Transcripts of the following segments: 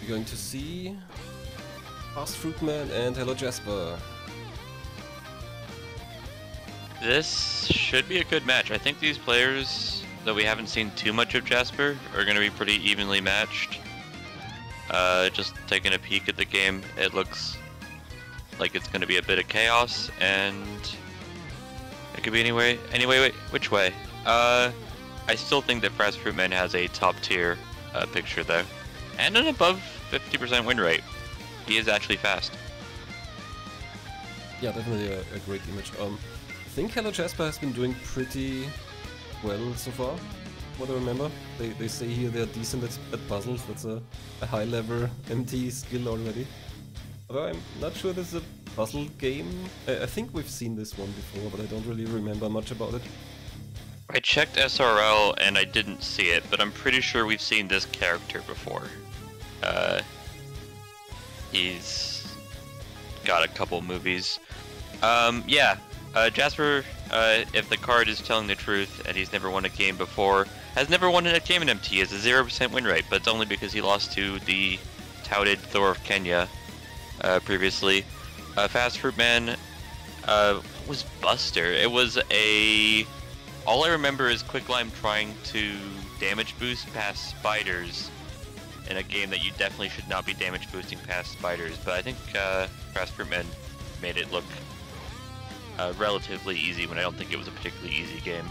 We're going to see fastfruitman and HalloJasper. This should be a good match. I think these players, though we haven't seen too much of Jasper, are going to be pretty evenly matched. Just taking a peek at the game, it looks like it's going to be a bit of chaos, and it could be which way? I still think that fastfruitman has a top tier picture though, and an above 50% win rate. He is actually fast. Yeah, definitely a great image. I think HalloJasper has been doing pretty well so far. What I remember, they say here they're decent at puzzles. That's a high level MT skill already. Although I'm not sure this is a puzzle game. I think we've seen this one before, but I don't really remember much about it. I checked SRL and I didn't see it, but I'm pretty sure we've seen this character before. He's got a couple movies. Jasper, if the card is telling the truth and he's never won a game before, has never won a game in MT, has a 0% win rate, but it's only because he lost to the touted Thor of Kenya previously. fastfruitman was Buster. It was all I remember is Quicklime trying to damage boost past spiders in a game that you definitely should not be damage boosting past spiders, but I think fastfruitman made it look relatively easy when I don't think it was a particularly easy game.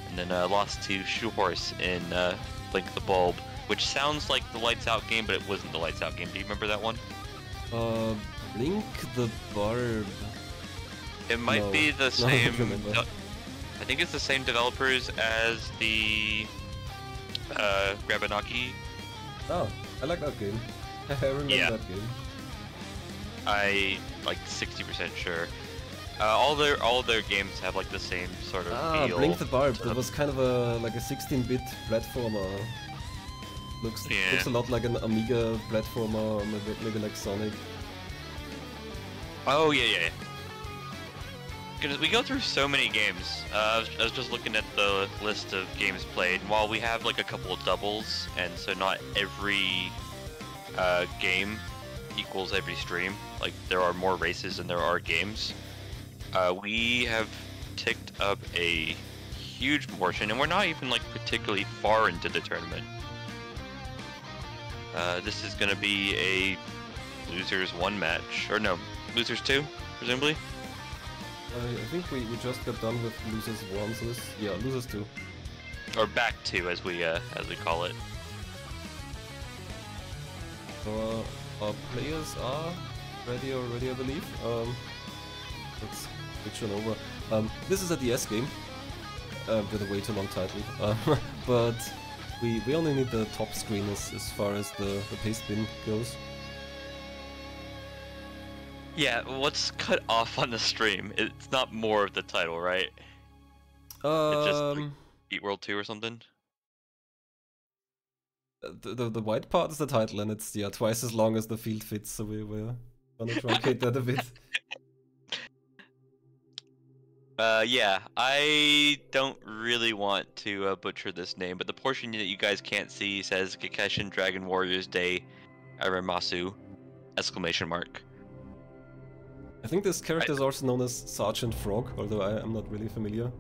And then lost to Chou in Blink the Bulb, which sounds like the Lights Out game, but it wasn't the Lights Out game. Do you remember that one? Blink the Bulb. It might be the same. No, I think it's the same developers as the Grabanaki. Oh, I like that game. I remember that game. I like 60% sure. All their games have like the same sort of feel. Blink the Bulb. That was kind of like a 16-bit platformer. Looks a lot like an Amiga platformer, or maybe like Sonic. Oh yeah. Because we go through so many games. I was just looking at the list of games played. And while we have like a couple of doubles, and so not every game equals every stream. Like there are more races than there are games. We have ticked up a huge portion, and we're not even like particularly far into the tournament. This is going to be a losers 1 match, or no, losers 2, presumably. I think we just got done with losers 1, so this losers 2, or back 2 as we call it. So our players are ready already, I believe. Let's switch on over. This is a DS game with a way too long title, but we only need the top screen as far as the paste bin goes. Yeah, what's cut off on the stream? It's not more of the title, right? It's just like Beat World 2 or something? The white part is the title, and it's twice as long as the field fits, so we're gonna truncate that a bit. Yeah, I don't really want to butcher this name, but the portion that you guys can't see says Gekishin Dragon Warriors Day Arimasu! ! I think this character is also known as Sergeant Frog, although I'm not really familiar.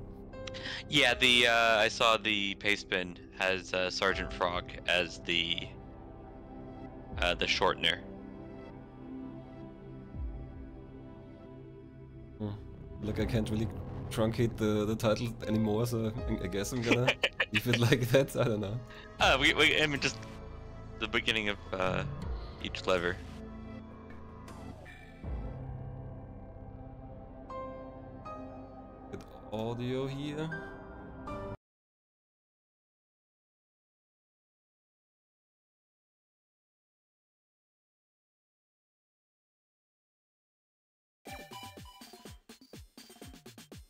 Yeah, I saw the pastebin has Sergeant Frog as the shortener. Like I can't really truncate the title anymore, so I guess I'm gonna leave it like that. I don't know. I mean, just the beginning of each lever. Good audio here.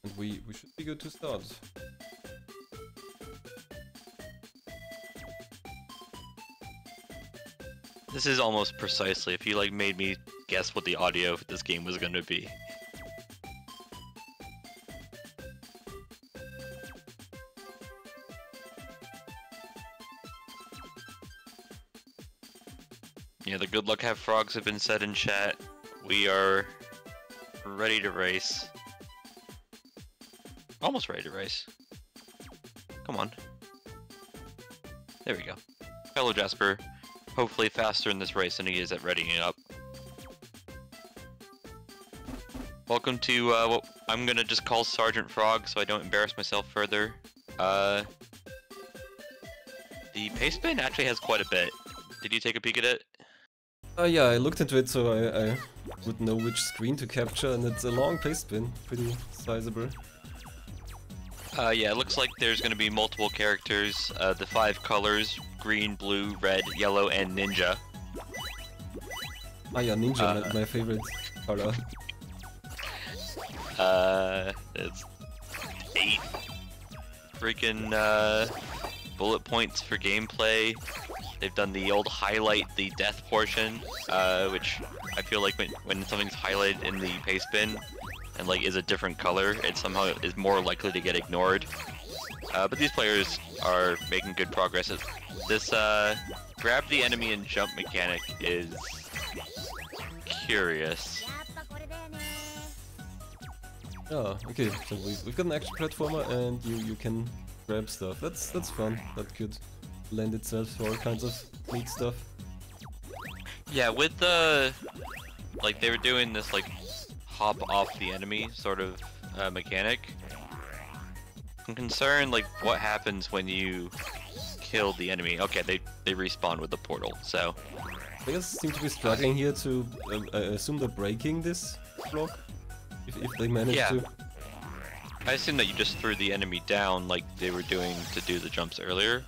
And we should be good to start. This is almost precisely if you like made me guess what the audio of this game was going to be. Yeah, the good luck have frogs have been said in chat. We are ready to race. Almost ready to race. Come on. There we go. HalloJasper, hopefully faster in this race than he is at readying up. Welcome to what I'm gonna just call Sergeant Frog so I don't embarrass myself further. The pace spin actually has quite a bit. Did you take a peek at it? Yeah, I looked into it so I would know which screen to capture, and it's a long pace spin, pretty sizable. Yeah, it looks like there's gonna be multiple characters, the 5 colors, green, blue, red, yellow, and ninja. Ah yeah, ninja, my favorite color. It's 8 freaking, bullet points for gameplay. They've done the old highlight the death portion, which I feel like when something's highlighted in the pace bin and like is a different color, it somehow is more likely to get ignored. But these players are making good progress. This grab the enemy and jump mechanic is curious. Oh, okay, so we've got an action platformer and you can grab stuff. That's fun. That could lend itself to all kinds of neat stuff. Yeah, with the like they were doing this like hop off the enemy sort of mechanic. I'm concerned like what happens when you kill the enemy. Okay, they respawn with the portal, so I guess seem to be struggling here to I assume they're breaking this block if they manage to. I assume that you just threw the enemy down like they were doing to do the jumps earlier.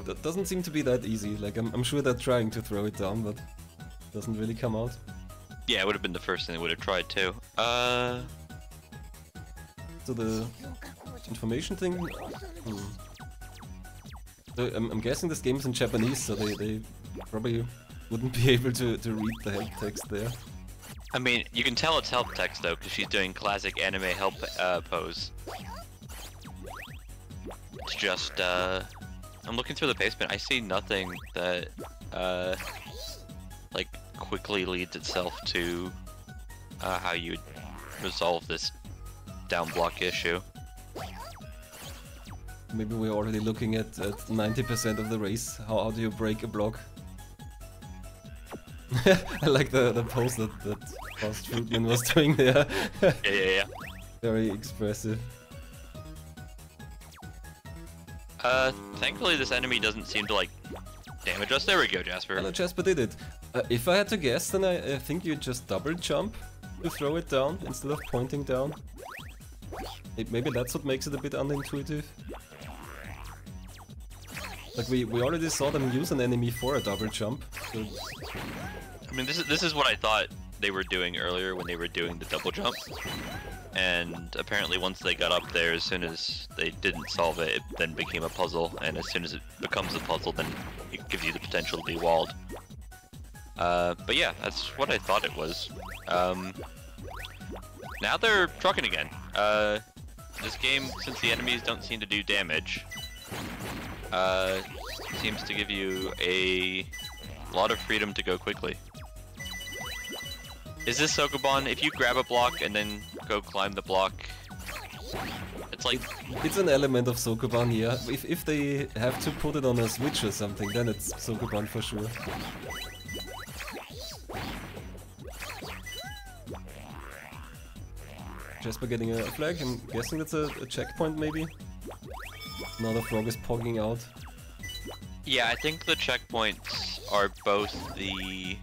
It doesn't seem to be that easy. Like I'm sure they're trying to throw it down, but it doesn't really come out. Yeah, it would have been the first thing they would have tried too. So the information thing. So I'm guessing this game is in Japanese, so they probably wouldn't be able to read the help text there. I mean, you can tell it's help text though, because she's doing classic anime help pose. It's just I'm looking through the basement. I see nothing that like quickly leads itself to how you resolve this down block issue. Maybe we're already looking at 90% of the race. How do you break a block? I like the pose that fastfruitman was doing there. Yeah. Very expressive. Thankfully this enemy doesn't seem to like damage us. There we go, Jasper. HalloJasper did it. If I had to guess, then I think you just double jump to throw it down instead of pointing down. Maybe that's what makes it a bit unintuitive. Like we already saw them use an enemy for a double jump. So... I mean, this is what I thought they were doing earlier when they were doing the double jump. And apparently once they got up there, as soon as they didn't solve it, it then became a puzzle. And as soon as it becomes a puzzle, then it gives you the potential to be walled. But yeah, that's what I thought it was. Now they're trucking again. This game, since the enemies don't seem to do damage, seems to give you a lot of freedom to go quickly. Is this Sokoban? If you grab a block and then go climb the block, it's like... It's an element of Sokoban, yeah. If they have to put it on a switch or something, then it's Sokoban for sure. Jasper getting a flag, I'm guessing that's a checkpoint maybe? Now the frog is pogging out. Yeah, I think the checkpoints are both the...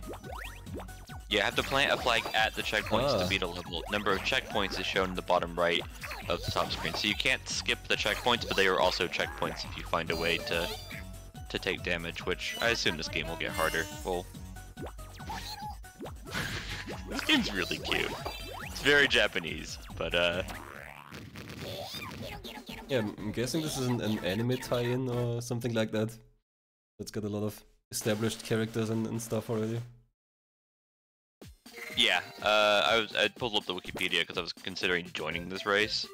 You have to plant a flag at the checkpoints to beat a level. Number of checkpoints is shown in the bottom right of the top screen. So you can't skip the checkpoints, but they are also checkpoints if you find a way to take damage, which I assume this game will get harder. Well, this game's really cute. It's very Japanese, but yeah, I'm guessing this is an anime tie-in or something like that. It's got a lot of established characters and stuff already. Yeah, I pulled up the Wikipedia because I was considering joining this race.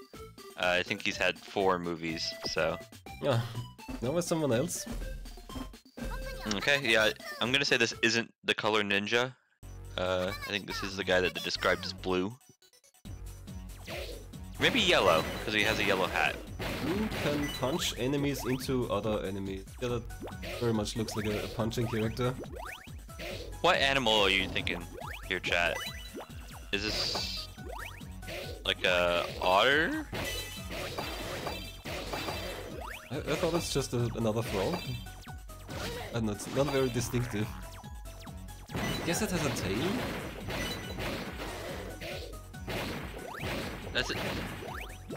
I think he's had 4 movies, so Yeah, now with someone else. Okay, yeah, I'm gonna say this isn't the color ninja. I think this is the guy that they described as blue. Maybe yellow, because he has a yellow hat. Blue can punch enemies into other enemies. Yeah, that very much looks like a punching character. What animal are you thinking here, chat? Is this like a otter? I thought it's just another frog. And it's not very distinctive. Guess it has a tail? That's it.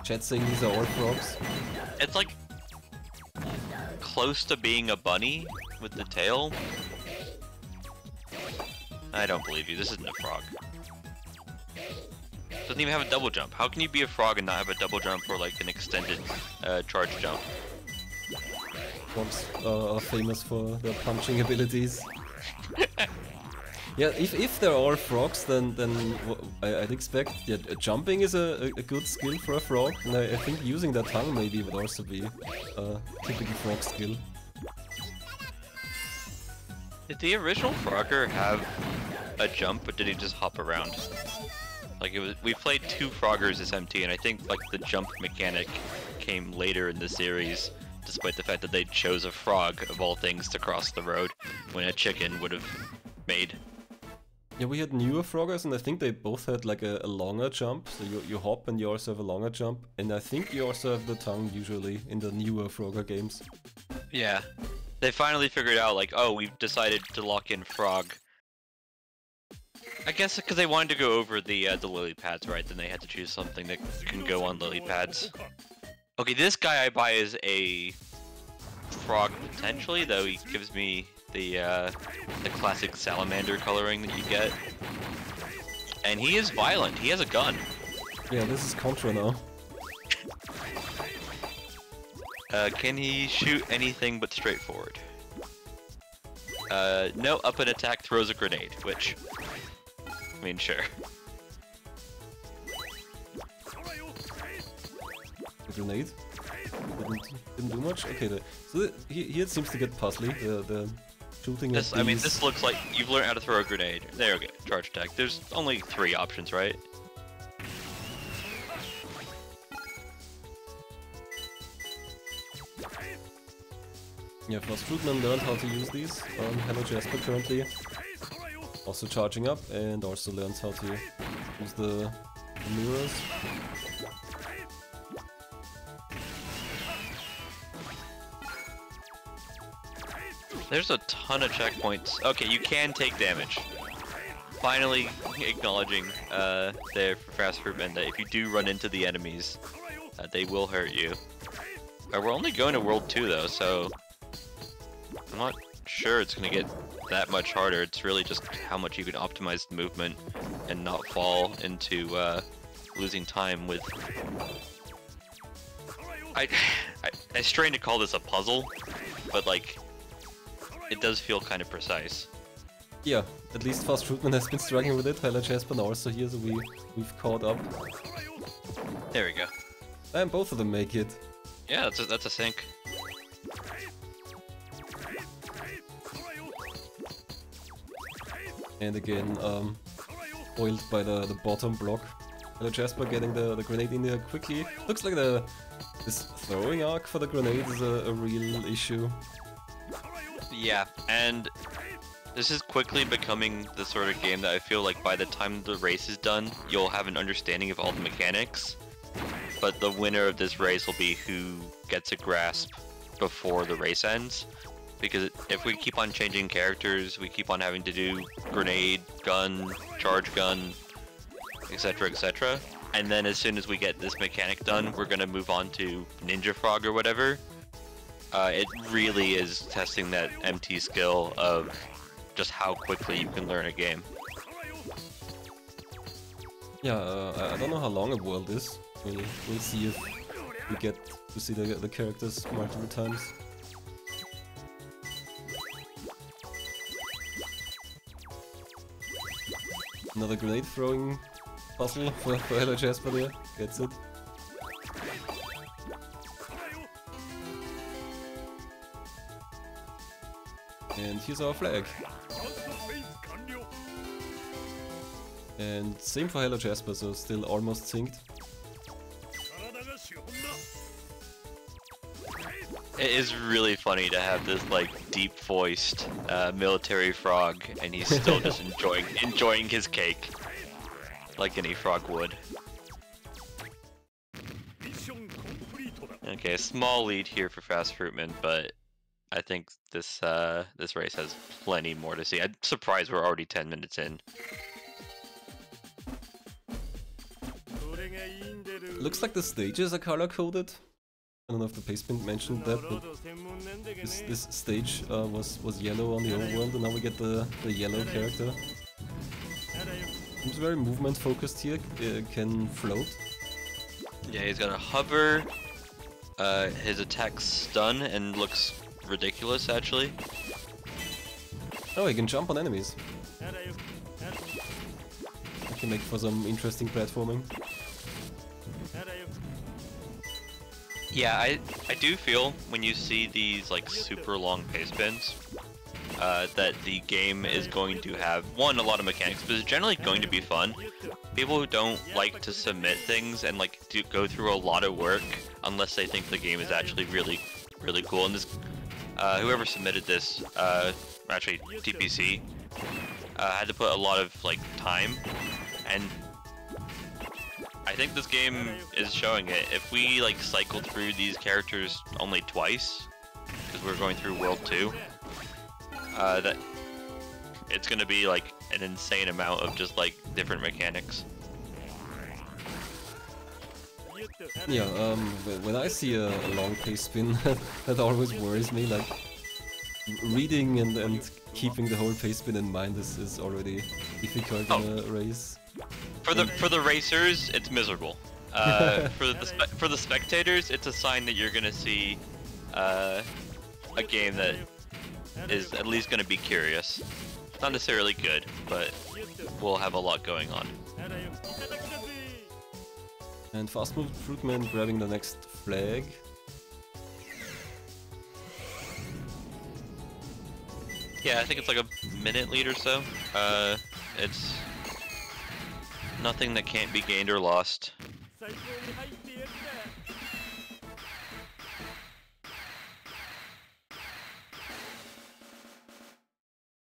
Chat saying these are all frogs. It's like close to being a bunny with the tail. I don't believe you. This isn't a frog. Doesn't even have a double jump. How can you be a frog and not have a double jump or like an extended charge jump? Frogs are famous for their punching abilities. Yeah, if they're all frogs, then I'd expect jumping is a good skill for a frog, and I think using their tongue maybe would also be a typical frog skill. Did the original Frogger have a jump, or did he just hop around? Like we played 2 Froggers as MT, and I think like the jump mechanic came later in the series, despite the fact that they chose a frog of all things to cross the road when a chicken would have made. Yeah, we had newer Froggers, and I think they both had like a longer jump. So you hop and you also have a longer jump, and I think you also have the tongue usually in the newer Frogger games. Yeah, they finally figured out like, oh, we've decided to lock in frog. I guess because they wanted to go over the lily pads, right? Then they had to choose something that can go on lily pads. Okay, this guy I buy is a frog potentially, though he gives me the classic salamander coloring that you get. And he is violent. He has a gun. Yeah, this is Contra now. Can he shoot anything but straightforward? No, up an attack throws a grenade, which, I mean, sure. A grenade? Didn't do much? Okay, so here it seems to get puzzly, the shooting This, at I mean, these. this looks like you've learned how to throw a grenade. There we go, charge attack. There's only 3 options, right? Yeah, fastfruitman learned how to use these on HalloJasper currently. Also charging up, and also learns how to use the mirrors. There's a ton of checkpoints. Okay, you can take damage. Finally acknowledging there for fastfruitman that if you do run into the enemies, they will hurt you. We're only going to World 2 though, so I'm not sure it's gonna get that much harder. It's really just how much you can optimize the movement and not fall into losing time with... I strain to call this a puzzle, but like, it does feel kind of precise. Yeah, at least fastfruitman has been struggling with it. HalloJasper also here, so we've caught up. There we go. And both of them make it. Yeah, that's a sync. And again, oiled by the bottom block. HalloJasper getting the grenade in there quickly. Looks like this throwing arc for the grenade is a real issue. Yeah, and this is quickly becoming the sort of game that I feel like by the time the race is done, you'll have an understanding of all the mechanics. But the winner of this race will be who gets a grasp before the race ends. Because if we keep on changing characters, we keep on having to do grenade, gun, charge gun, etc, etc. And then as soon as we get this mechanic done, we're gonna move on to Ninja Frog or whatever. It really is testing that MT skill of just how quickly you can learn a game. Yeah, I don't know how long a world is. We'll see if we get to see the characters multiple times. Another grenade throwing puzzle for HalloJasper there. Gets it. And here's our flag. And same for HalloJasper, so still almost synced. It is really funny to have this like deep-voiced military frog, and he's still just enjoying his cake, like any frog would. Okay, a small lead here for fastfruitman, but I think this this race has plenty more to see. I'm surprised we're already 10 minutes in. Looks like the stages are color-coded. I don't know if the pastebin mentioned that, but this stage was yellow on the old world, and now we get the yellow character. Seems very movement focused here, can float. Yeah, he's got a hover, his attack's stun and looks ridiculous actually. Oh, he can jump on enemies. That can make for some interesting platforming. Yeah, I do feel when you see these like super long pace bins, that the game is going to have, one, a lot of mechanics, but it's generally going to be fun. People who don't like to submit things and like to go through a lot of work unless they think the game is actually really cool. And this, whoever submitted this, actually TPC, had to put a lot of like time, and I think this game is showing it. If we like cycle through these characters only twice, because we're going through World 2, that it's gonna be like an insane amount of just like different mechanics. Yeah, when I see a long pace spin, that always worries me. Like reading and keeping the whole pace spin in mind is already difficult in a race. For the racers, it's miserable. For the spectators, it's a sign that you're gonna see a game that is at least gonna be curious. Not necessarily good, but we'll have a lot going on. And fastfruitman grabbing the next flag. Yeah, I think it's like a minute lead or so. It's nothing that can't be gained or lost.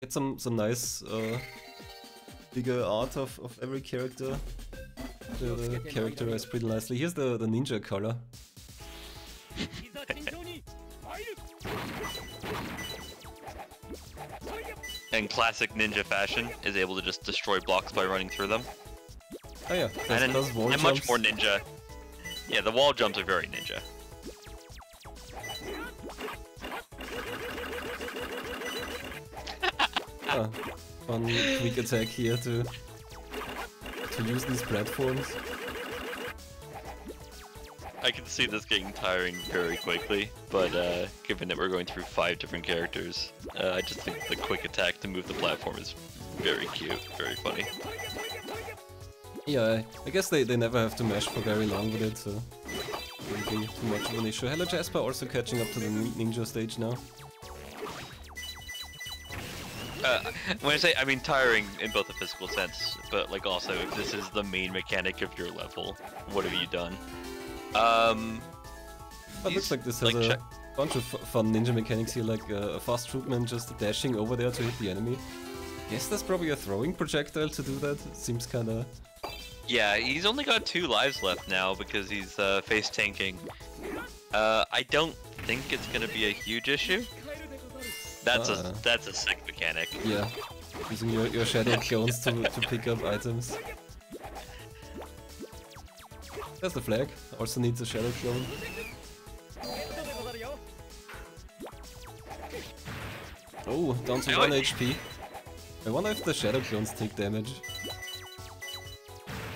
Get some nice bigger art of every character. The characterized pretty nicely. Here's the ninja color. In classic ninja fashion, is able to just destroy blocks by running through them. Oh yeah, and much more ninja. Yeah, the wall jumps are very ninja. Fun quick attack here to use these platforms. I can see this getting tiring very quickly, but given that we're going through 5 different characters, I just think the quick attack to move the platform is very cute, very funny. Yeah, I guess they never have to mesh for very long with it, so it won't be too much of an issue. HalloJasper also catching up to the ninja stage now. When I say, I mean tiring in both a physical sense, but like also if this is the main mechanic of your level, what have you done? It looks like this has a bunch of fun ninja mechanics here, like a fastfruitman just dashing over there to hit the enemy. Guess that's probably a throwing projectile to do that. It seems kinda... Yeah, he's only got 2 lives left now because he's face tanking. I don't think it's gonna be a huge issue. That's a sick mechanic. Yeah, using your shadow clones to pick up items. There's the flag. Also needs a shadow clone. Oh, down to 1 HP. I wonder if the shadow clones take damage.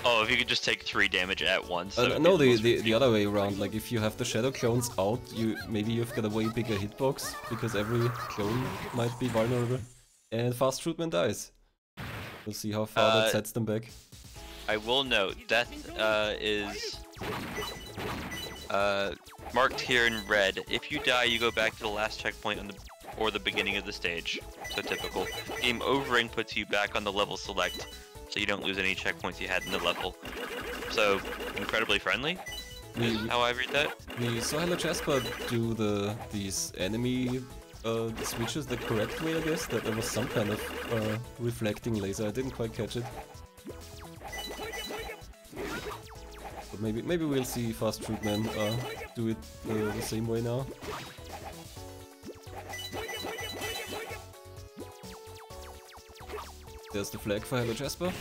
Oh, if you could just take 3 damage at once. So no, the other way around. Like if you have the shadow clones out, maybe you've got a way bigger hitbox because every clone might be vulnerable. And fastfruitman dies. We'll see how far that sets them back. I will note death is marked here in red. If you die, you go back to the last checkpoint on the before the beginning of the stage. So typical. Game overing puts you back on the level select, so you don't lose any checkpoints you had in the level. So, incredibly friendly, how I read that. We saw HalloJasper do these enemy switches the correct way, I guess. That there was some kind of reflecting laser. I didn't quite catch it. But maybe we'll see fastfruitman do it the same way now. There's the flag for HalloJasper.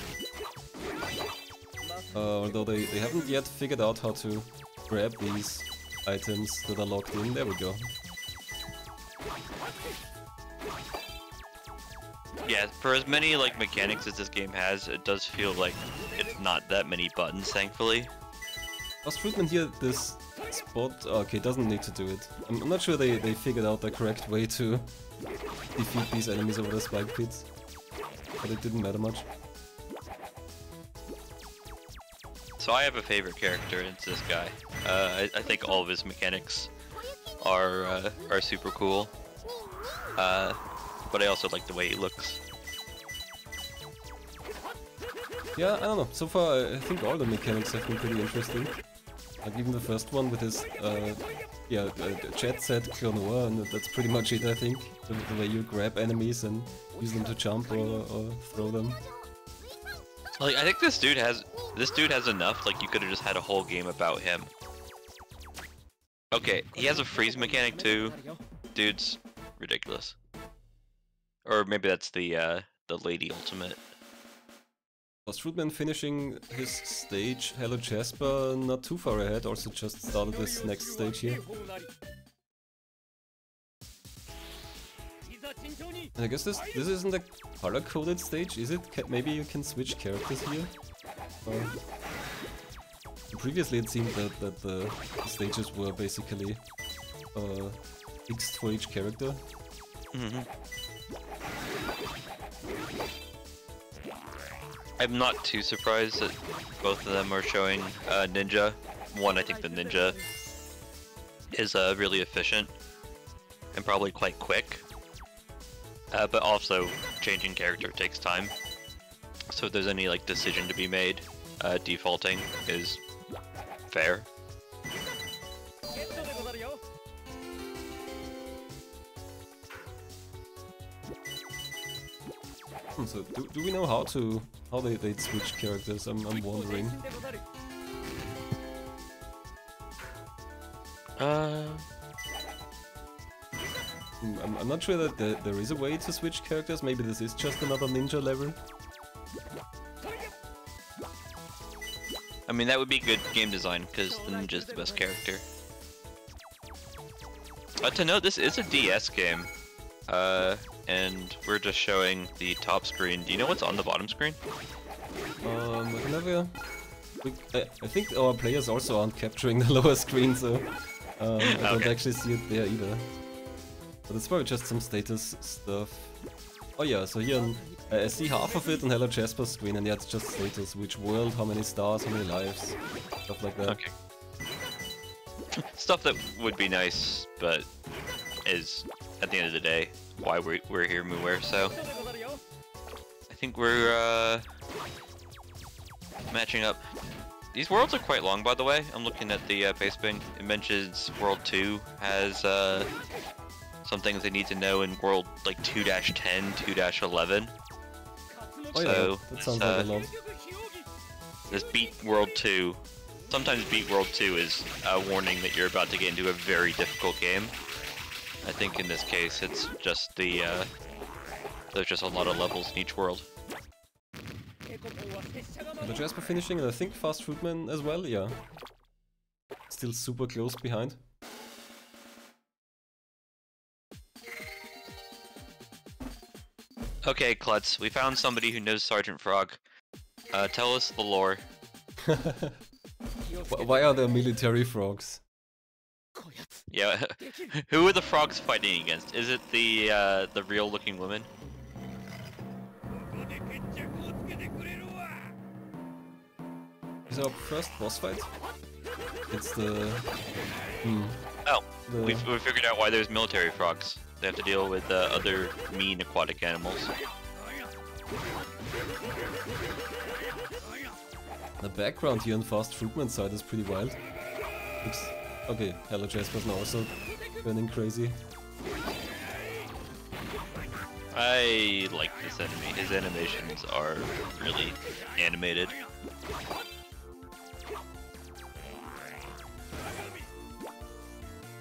Although they haven't yet figured out how to grab these items that are locked in. There we go. Yeah, for as many like mechanics as this game has, it does feel like it's not that many buttons, thankfully. fastfruitman here, this spot, okay, doesn't need to do it. I'm not sure they figured out the correct way to defeat these enemies over the spike pits, but it didn't matter much. So I have a favorite character, and it's this guy. I think all of his mechanics are super cool. But I also like the way he looks. Yeah, I don't know. So far, I think all the mechanics have been pretty interesting. Like even the first one with his, jet set Keroro, and that's pretty much it, I think. The way you grab enemies and use them to jump or throw them. Like, I think this dude has enough. Like, you could have just had a whole game about him. Okay, he has a freeze mechanic too. Dude's ridiculous. Or maybe that's the lady ultimate. fastfruitman finishing his stage, HalloJasper not too far ahead, also just started this next stage here. And I guess this isn't a color-coded stage, is it? Maybe you can switch characters here? Previously it seemed that the stages were basically fixed for each character. Mm-hmm. I'm not too surprised that both of them are showing ninja. One, I think the ninja is really efficient and probably quite quick. But also, changing character takes time. So if there's any like decision to be made, defaulting is fair. So do we know how they'd switch characters? I'm wondering. I'm not sure that there is a way to switch characters. Maybe this is just another ninja level. I mean, that would be good game design, because the ninja's the best character. To note, this is a DS game. And we're just showing the top screen. Do you know what's on the bottom screen? I think our players also aren't capturing the lower screen, so I don't actually see it there either. But it's probably just some status stuff. Oh yeah, so here I see half of it on HalloJasper's screen, and yeah, it's just status. Which world, how many stars, how many lives, stuff like that. Okay. Stuff that would be nice, but is, at the end of the day, why we're here, Muware, so I think we're matching up. These worlds are quite long, by the way. I'm looking at the pacing. It mentions World 2 has some things they need to know in World like 2-10, 2-11. Oh so yeah, that sounds like a lot. This beat World 2. Sometimes beat World 2 is a warning that you're about to get into a very difficult game. I think in this case it's just the there's just a lot of levels in each world. HalloJasper finishing, and I think fastfruitman as well, yeah. Still super close behind. Okay, Klutz, we found somebody who knows Sergeant Frog. Tell us the lore. Why are there military frogs? Yeah, who are the frogs fighting against? Is it the real-looking woman? Is our first boss fight? It's the... Oh, we figured out why there's military frogs. they have to deal with other mean aquatic animals. The background here on Fast Fruitman's side is pretty wild. Looks... Okay, HalloJasper's now also turning crazy. I like this enemy. His animations are really animated.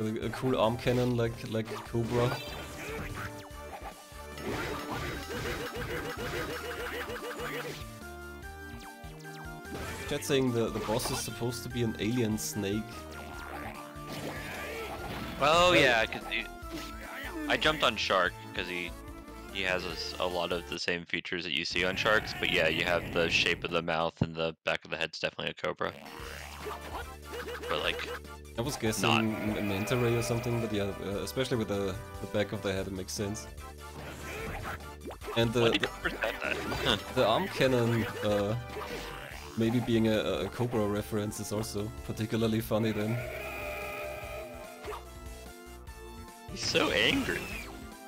A cool arm cannon like Cobra. Chat saying the boss is supposed to be an alien snake. Oh yeah, cause I jumped on Shark because he has a lot of the same features that you see on sharks, but yeah, you have the shape of the mouth and the back of the head's definitely a cobra. But like, I was guessing a manta ray or something, but yeah, especially with the back of the head, it makes sense. And the arm cannon, maybe being a cobra reference is also particularly funny then. He's so angry.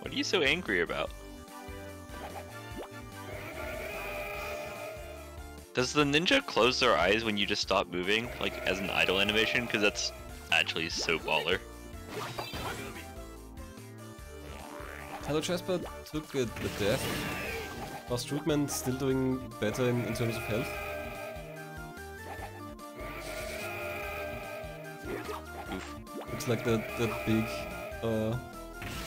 What are you so angry about? Does the ninja close their eyes when you just stop moving, like as an idle animation? Because that's actually so baller. HalloJasper took a death. Fast Fruitman still doing better in terms of health. Oof. Looks like that big, I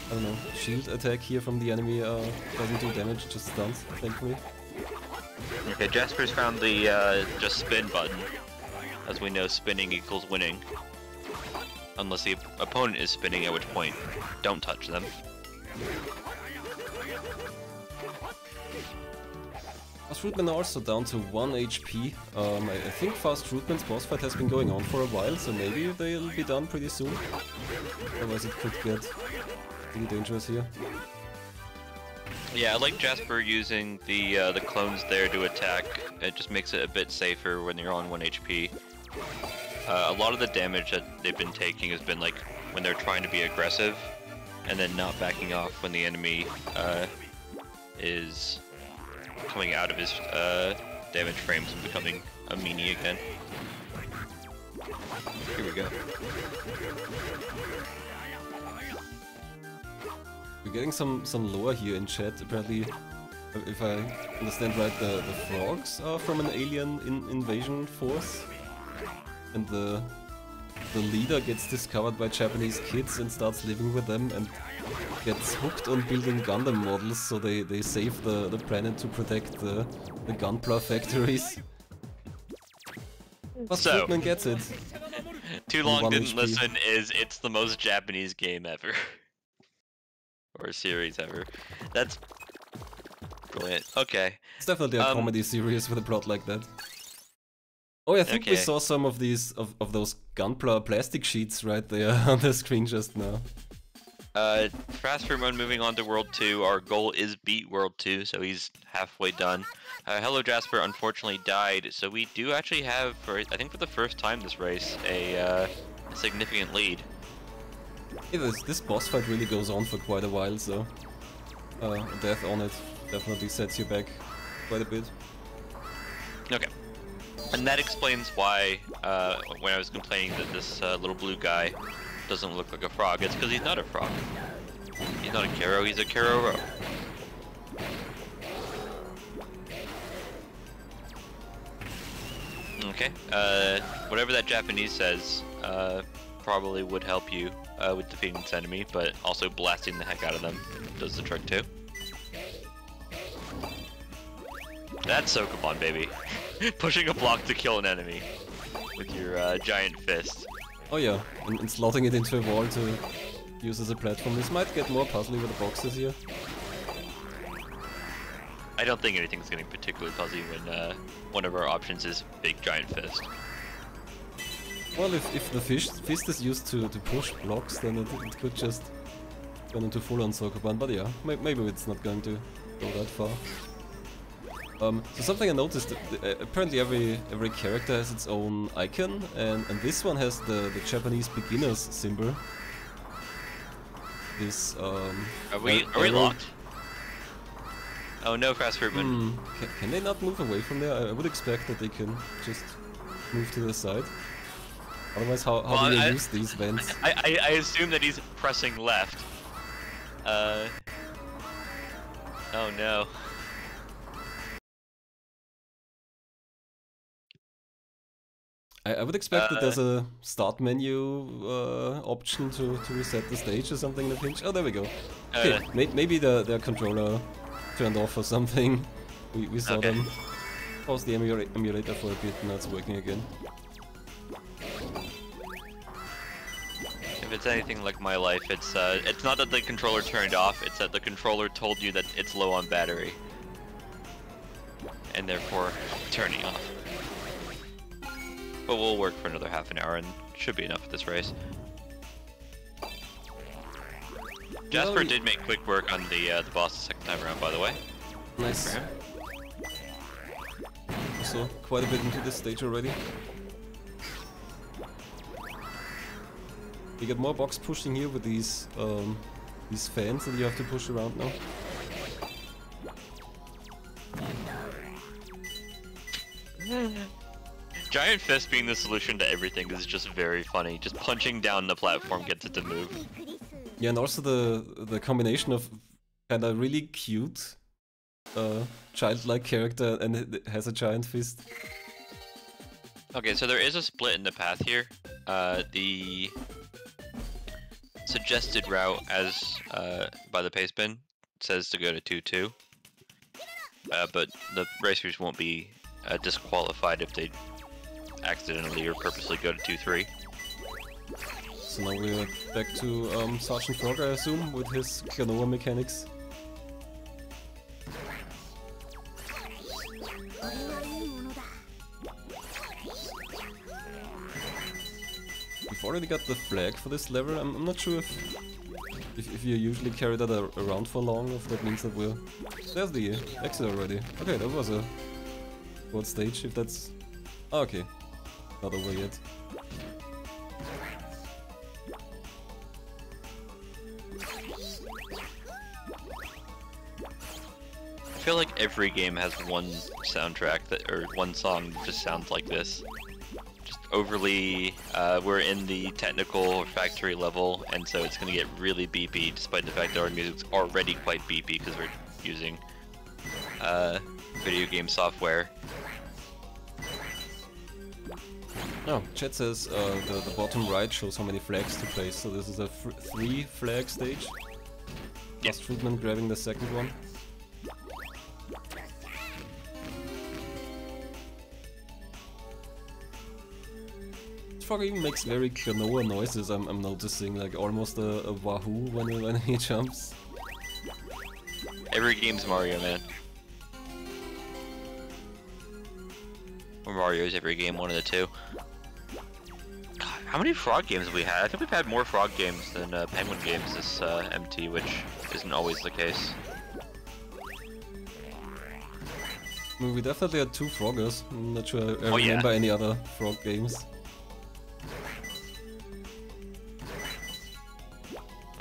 don't know, shield attack here from the enemy doesn't do damage, just stuns, thankfully. Okay, Jasper's found the just spin button. As we know, spinning equals winning. Unless the opponent is spinning, at which point, don't touch them. Fast Fruitman also down to 1 HP. I think Fast Fruitman's boss fight has been going on for a while, so maybe they'll be done pretty soon. Otherwise it could get pretty dangerous here. Yeah, I like Jasper using the clones there to attack. It just makes it a bit safer when you're on 1 HP. A lot of the damage that they've been taking has been like when they're trying to be aggressive, and then not backing off when the enemy is coming out of his damage frames and becoming a meanie again. Here we go. We're getting some lore here in chat. Apparently, if I understand right, the frogs are from an alien invasion force, and the leader gets discovered by Japanese kids and starts living with them and gets hooked on building Gundam models, so they save the planet to protect the gunpla factories. Fast Fruitman gets it. Too long didn't listen is it's the most Japanese game ever. Or series ever. That's brilliant. Okay. It's definitely a comedy series with a plot like that. Oh, I think we saw some of these of those gunpla plastic sheets right there on the screen just now. Fast Fruitman moving on to World 2. Our goal is beat World 2, so he's halfway done. HalloJasper unfortunately died, so we do actually have, I think for the first time this race, a significant lead. Yeah, this boss fight really goes on for quite a while, so a death on it definitely sets you back quite a bit. Okay. And that explains why, when I was complaining that this little blue guy doesn't look like a frog, it's because he's not a frog. He's not a Keroro, he's a Keroro. Okay, whatever that Japanese says, probably would help you with defeating this enemy, but also blasting the heck out of them does the trick too. That's Sokoban, baby. Pushing a block to kill an enemy with your giant fist. Oh yeah, and slotting it into a wall to use as a platform. This might get more puzzly with the boxes here. I don't think anything's getting particularly puzzly when one of our options is big giant fist. Well, if the fist is used to push blocks, then it could just turn into full-on Sokoban, but yeah, maybe it's not going to go that far. So something I noticed, apparently every character has its own icon, and this one has the Japanese beginner's symbol. this Are we locked? Oh no, fast fruitman. Can they not move away from there? I would expect that they can just move to the side. Otherwise, how do they use these vents? I assume that he's pressing left. Oh no. I would expect that there's a start menu option to reset the stage or something in the pinch. Oh, there we go. Okay, maybe their controller turned off or something. We saw them pause the emulator for a bit, and now it's working again. If it's anything like my life, it's not that the controller turned off, it's that the controller told you that it's low on battery. And therefore, turning off. But we'll work for another half an hour and should be enough at this race. Jasper did make quick work on the boss the second time around, by the way. Nice. Also, quite a bit into this stage already. You get more box pushing here with these fans that you have to push around now. Giant fist being the solution to everything is just very funny. Just punching down the platform gets it to move. Yeah, and also the combination of kinda really cute childlike character and it has a giant fist. Okay, so there is a split in the path here. The suggested route as by the pace bin says to go to 2-2. But the racers won't be disqualified if they accidentally or purposely go to 2-3. So now we're back to Sergeant Frog, I assume, with his Keroro mechanics. We've already got the flag for this level. I'm not sure if you usually carry that around for long, if that means that we're... There's the exit already. Okay, that was a short stage, if that's... Oh, okay. Not over yet. I feel like every game has one soundtrack that, or one song that just sounds like this. Just overly, we're in the technical or factory level, and so it's gonna get really beepy, despite the fact that our music's already quite beepy because we're using video game software. Oh, chat says the bottom right shows how many flags to place, so this is a 3 flag stage. Fast fruitman grabbing the second one. Frog even makes very Keroro noises, I'm noticing, like almost a wahoo when he jumps. Every game's Mario, man. Or Mario's every game, one of the two. God, how many frog games have we had? I think we've had more frog games than penguin games this MT, which isn't always the case. I mean, we definitely had 2 froggers. I'm not sure I remember any other frog games.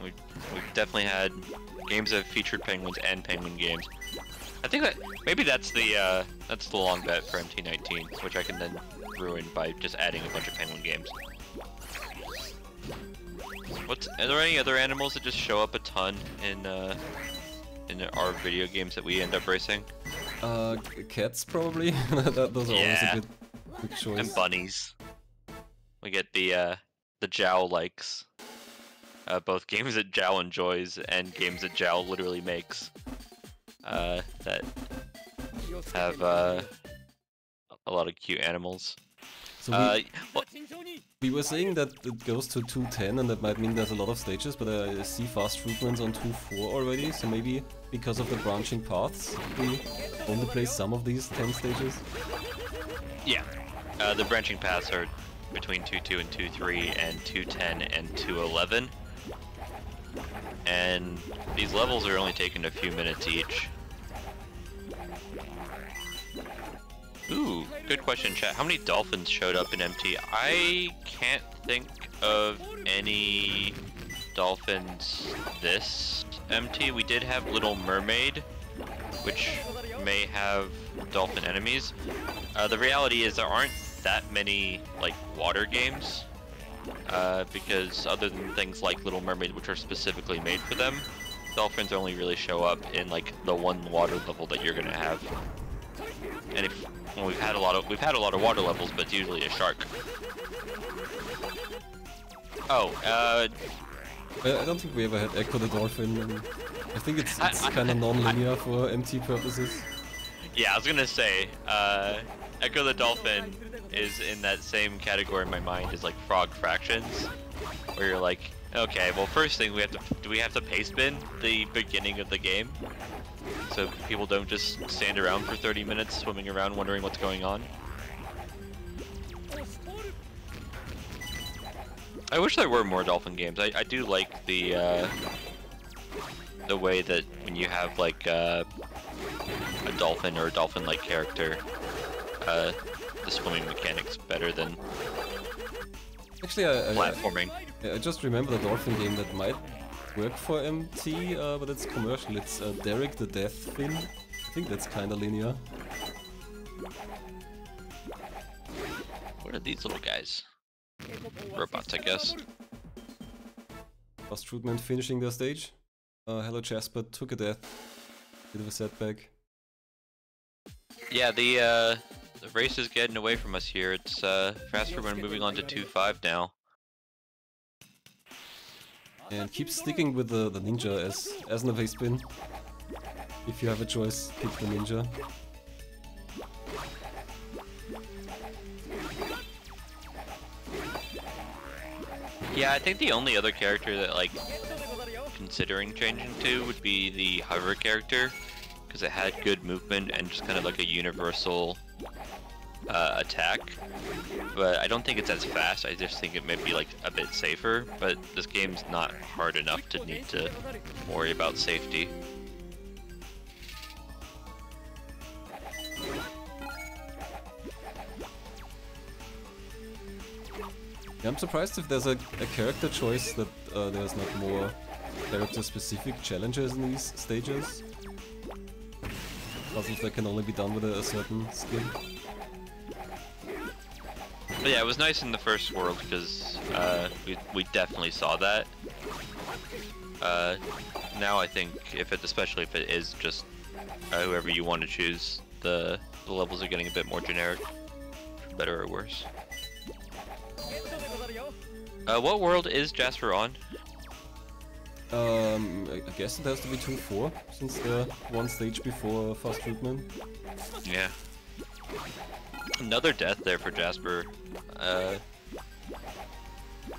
We've definitely had games that have featured penguins and penguin games. I think that maybe that's the long bet for MT19, which I can then ruin by just adding a bunch of penguin games. Are there any other animals that just show up a ton in our video games that we end up racing? Cats probably. Those are always a good choice. And bunnies. We get the Chou likes. Both games that Chou enjoys and games that Chou literally makes. That have a lot of cute animals. So we were saying that it goes to 210 and that might mean there's a lot of stages, but I see fast fruitmans on 2-4 already, so maybe because of the branching paths we only play some of these 10 stages? Yeah, the branching paths are between 2-2 and 2-3 and 2-10 and 2-11. And these levels are only taking a few minutes each. Ooh, good question, chat. How many dolphins showed up in MT? I can't think of any dolphins this MT. We did have Little Mermaid, which may have dolphin enemies. The reality is there aren't that many like water games, because other than things like Little Mermaid, which are specifically made for them, dolphins only really show up in like the one water level that you're gonna have. And well, we've had a lot of water levels, but it's usually a shark. Oh, I don't think we ever had Echo the Dolphin, and I think it's kind of non-linear for MT purposes. Yeah, I was gonna say, Echo the Dolphin is in that same category in my mind as like Frog Fractions, where you're like, okay, well, first thing do we have to pay spin the beginning of the game, so people don't just stand around for 30 minutes swimming around wondering what's going on. I wish there were more dolphin games. I do like the way that when you have like a dolphin or a dolphin-like character, the swimming mechanics better than actually platforming. I just remember the dolphin game that might work for MT, but it's commercial. It's Derek the Death Fin. I think that's kind of linear. What are these little guys? Robots, I guess. Fastfruitman finishing their stage. HalloJasper took a death. Bit of a setback. Yeah, the race is getting away from us here. It's fastfruitman moving on to 2-5 now. And keep sticking with the ninja as an away spin. If you have a choice, pick the ninja. Yeah, I think the only other character that like considering changing to would be the hover character, because it had good movement and just kind of like a universal attack. But I don't think it's as fast. I just think it may be like a bit safer. But this game's not hard enough to need to worry about safety. Yeah, I'm surprised if there's a character choice that there's not more character-specific challenges in these stages. Puzzles that can only be done with a certain skill. But yeah, it was nice in the first world because we definitely saw that. Now I think especially if it is just whoever you want to choose, the levels are getting a bit more generic, for better or worse. What world is Jasper on? I guess it has to be 2-4, since they're one stage before Fastfruitman. Yeah. Another death there for Jasper.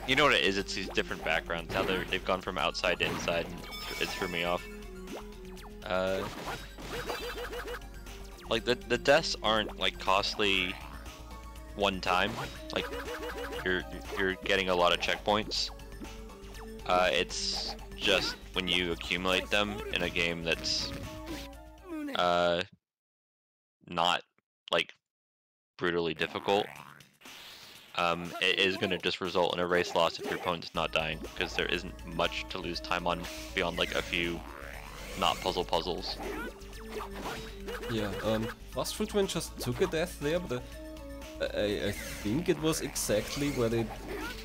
You know what it is? It's these different backgrounds. How they've gone from outside to inside, and it threw me off. Like the deaths aren't like costly one time. Like you're getting a lot of checkpoints. It's just when you accumulate them in a game that's not like brutally difficult, it is going to just result in a race loss if your opponent's not dying, because there isn't much to lose time on beyond like a few not puzzles. Yeah, Fastfruitman just took a death there, but I think it was exactly where they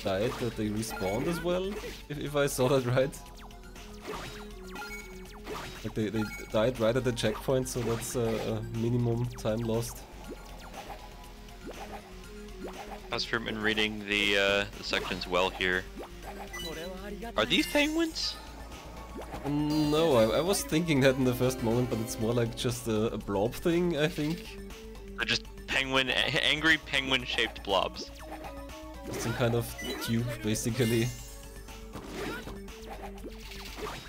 died that they respawned as well, if I saw that right. Like they died right at the checkpoint, so that's a minimum time lost. Fastfruitman reading the sections well here. Are these penguins? No, I was thinking that in the first moment, but it's more like just a blob thing, I think. They're just angry penguin-shaped blobs. Some kind of tube, basically.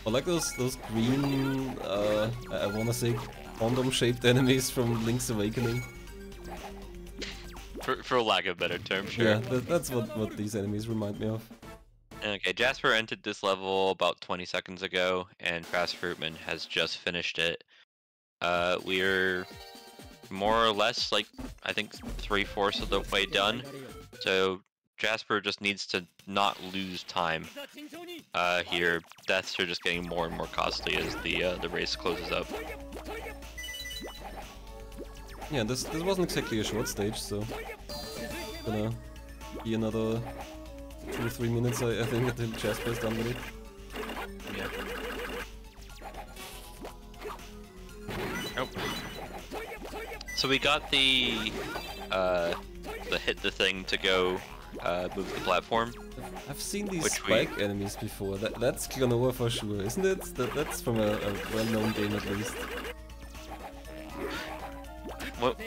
I like those green, I wanna say condom-shaped enemies from Link's Awakening. For lack of a better term, sure. Yeah, that's what these enemies remind me of. Okay, Jasper entered this level about 20 seconds ago, and Fastfruitman has just finished it. We're more or less, like, I think 3/4 of the way done. So Jasper just needs to not lose time here. Deaths are just getting more and more costly as the race closes up. Yeah, this wasn't exactly a short stage, so gonna be another 2 or 3 minutes, I think, until Jasper is done with it. Yeah. Oh. So we got the hit the thing to go move the platform. I've seen these spike enemies before. That's Keroro for sure, isn't it? That's from a well-known game at least.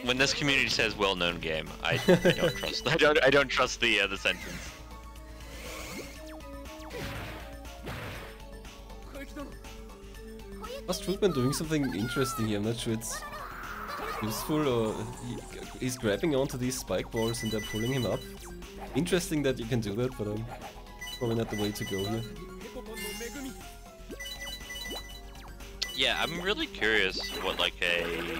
When this community says well-known game, I don't trust. I don't trust the sentence. fastfruitman doing something interesting here. I'm not sure it's useful or he's grabbing onto these spike balls and they're pulling him up. Interesting that you can do that, but probably not the way to go here. Yeah, I'm really curious what like a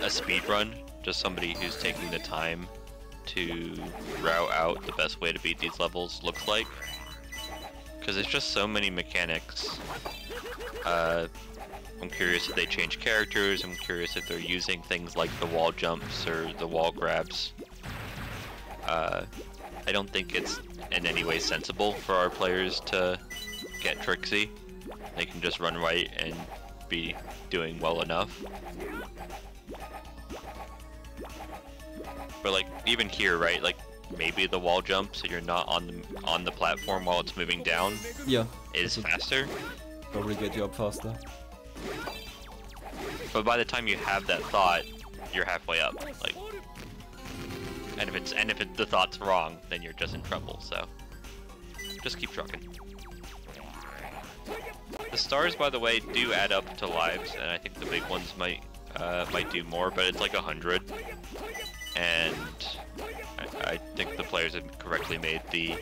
speed run, just somebody who's taking the time to route out the best way to beat these levels looks like. Because there's just so many mechanics. I'm curious if they change characters, I'm curious if they're using things like the wall jumps or the wall grabs. I don't think it's in any way sensible for our players to get tricksy. They can just run right and be doing well enough. But like even here, right? Like maybe the wall jump, so you're not on the platform while it's moving down. Yeah, is faster. Probably get you up faster. But by the time you have that thought, you're halfway up. Like, and if the thought's wrong, then you're just in trouble. So just keep trucking. The stars, by the way, do add up to lives, and I think the big ones might do more, but it's like 100. And I think the players have correctly made the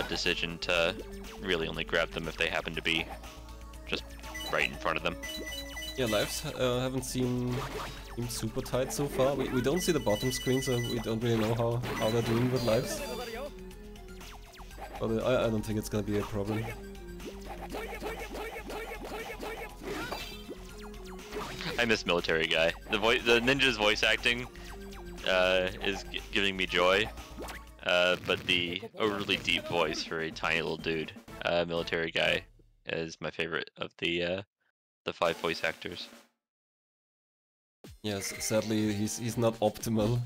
decision to really only grab them if they happen to be just right in front of them. Yeah, lives haven't seemed super tight so far. We don't see the bottom screen, so we don't really know how they're doing with lives. But I don't think it's gonna be a problem. I miss Military Guy. The ninja's voice acting is giving me joy, but the overly deep voice for a tiny little dude, Military Guy, is my favorite of the 5 voice actors. Yes, sadly he's not optimal.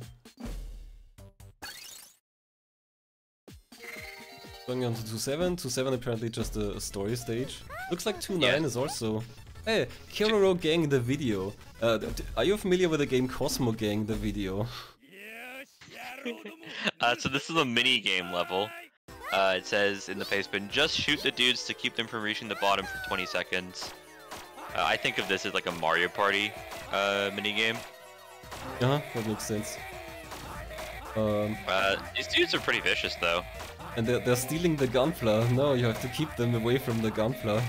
Going on to 2.7. 2.7 apparently just a story stage. Looks like 2.9 is also... Hey, Keroro Gang the video. Are you familiar with the game Cosmo Gang the video? So this is a mini game level. It says in the pastebin, just shoot the dudes to keep them from reaching the bottom for 20 seconds. I think of this as like a Mario Party mini game. Uh-huh, that makes sense. These dudes are pretty vicious though. And they're stealing the gunpla. No, you have to keep them away from the gunpla.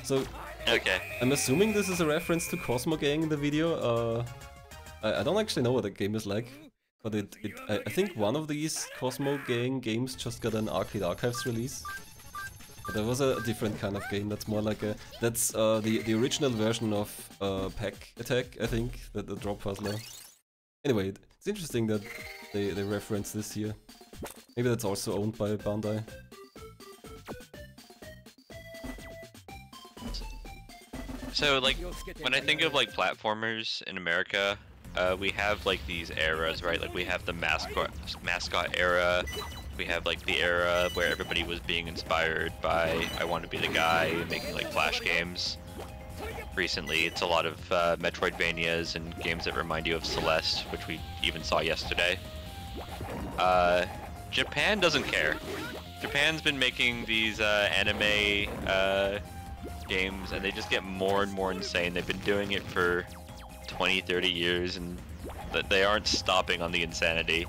So, okay. I'm assuming this is a reference to Cosmo Gang, the video. I don't actually know what the game is like, but I think one of these Cosmo Gang games just got an Arcade Archives release. But there was a different kind of game that's more like that's the original version of Pack Attack, I think, the drop puzzler. Anyway, it's interesting that they reference this here. Maybe that's also owned by Bandai. So like, when I think of like platformers in America, we have like these eras, right? Like we have the mascot era, we have like the era where everybody was being inspired by I Want to Be the Guy, making like Flash games. Recently, it's a lot of Metroidvanias and games that remind you of Celeste, which we even saw yesterday. Japan doesn't care. Japan's been making these anime games, and they just get more and more insane. They've been doing it for 20, 30 years, and they aren't stopping on the insanity.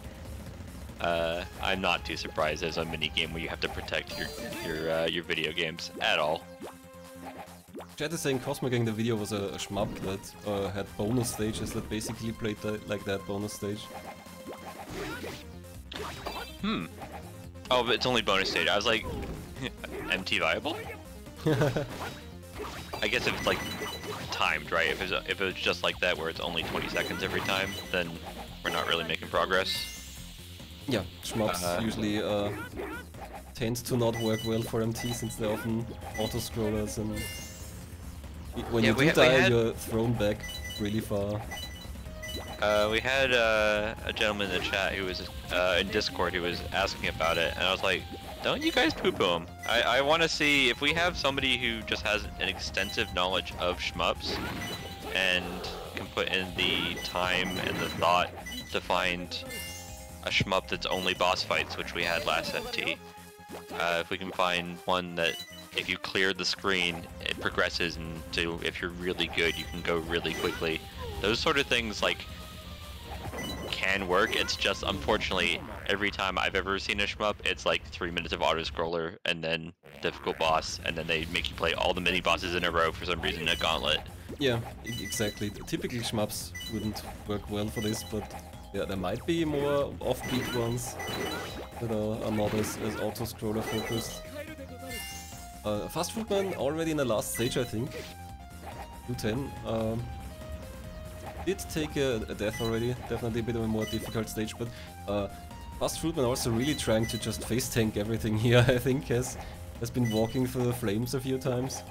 I'm not too surprised there's a mini game where you have to protect your video games at all. Chat is saying Cosmo Gang the video was a shmup that had bonus stages that basically played like that bonus stage. Oh, but it's only bonus stage. I was like, MT viable? I guess if it's like timed, right? If it was just like that, where it's only 20 seconds every time, then we're not really making progress. Yeah, shmups usually tend to not work well for MT since they're often auto-scrollers, and when you do die, you're thrown back really far. We had a gentleman in the chat who was in Discord who was asking about it, and I was like, don't you guys poo-poo him? I want to see if we have somebody who just has an extensive knowledge of shmups and can put in the time and the thought to find a shmup that's only boss fights, which we had last FT. If we can find one that if you clear the screen, it progresses into, if you're really good, you can go really quickly. Those sort of things, like, can work. It's just, unfortunately, every time I've ever seen a shmup, it's like 3 minutes of auto-scroller, and then difficult boss, and then they make you play all the mini-bosses in a row for some reason in a gauntlet. Yeah, exactly. Typically shmups wouldn't work well for this, but yeah, there might be more offbeat ones that are not as auto-scroller focused. fastfruitman already in the last stage, I think. 210. Did take a death already, definitely a bit of a more difficult stage, but fastfruitman also really trying to just face tank everything here, I think, has been walking through the flames a few times.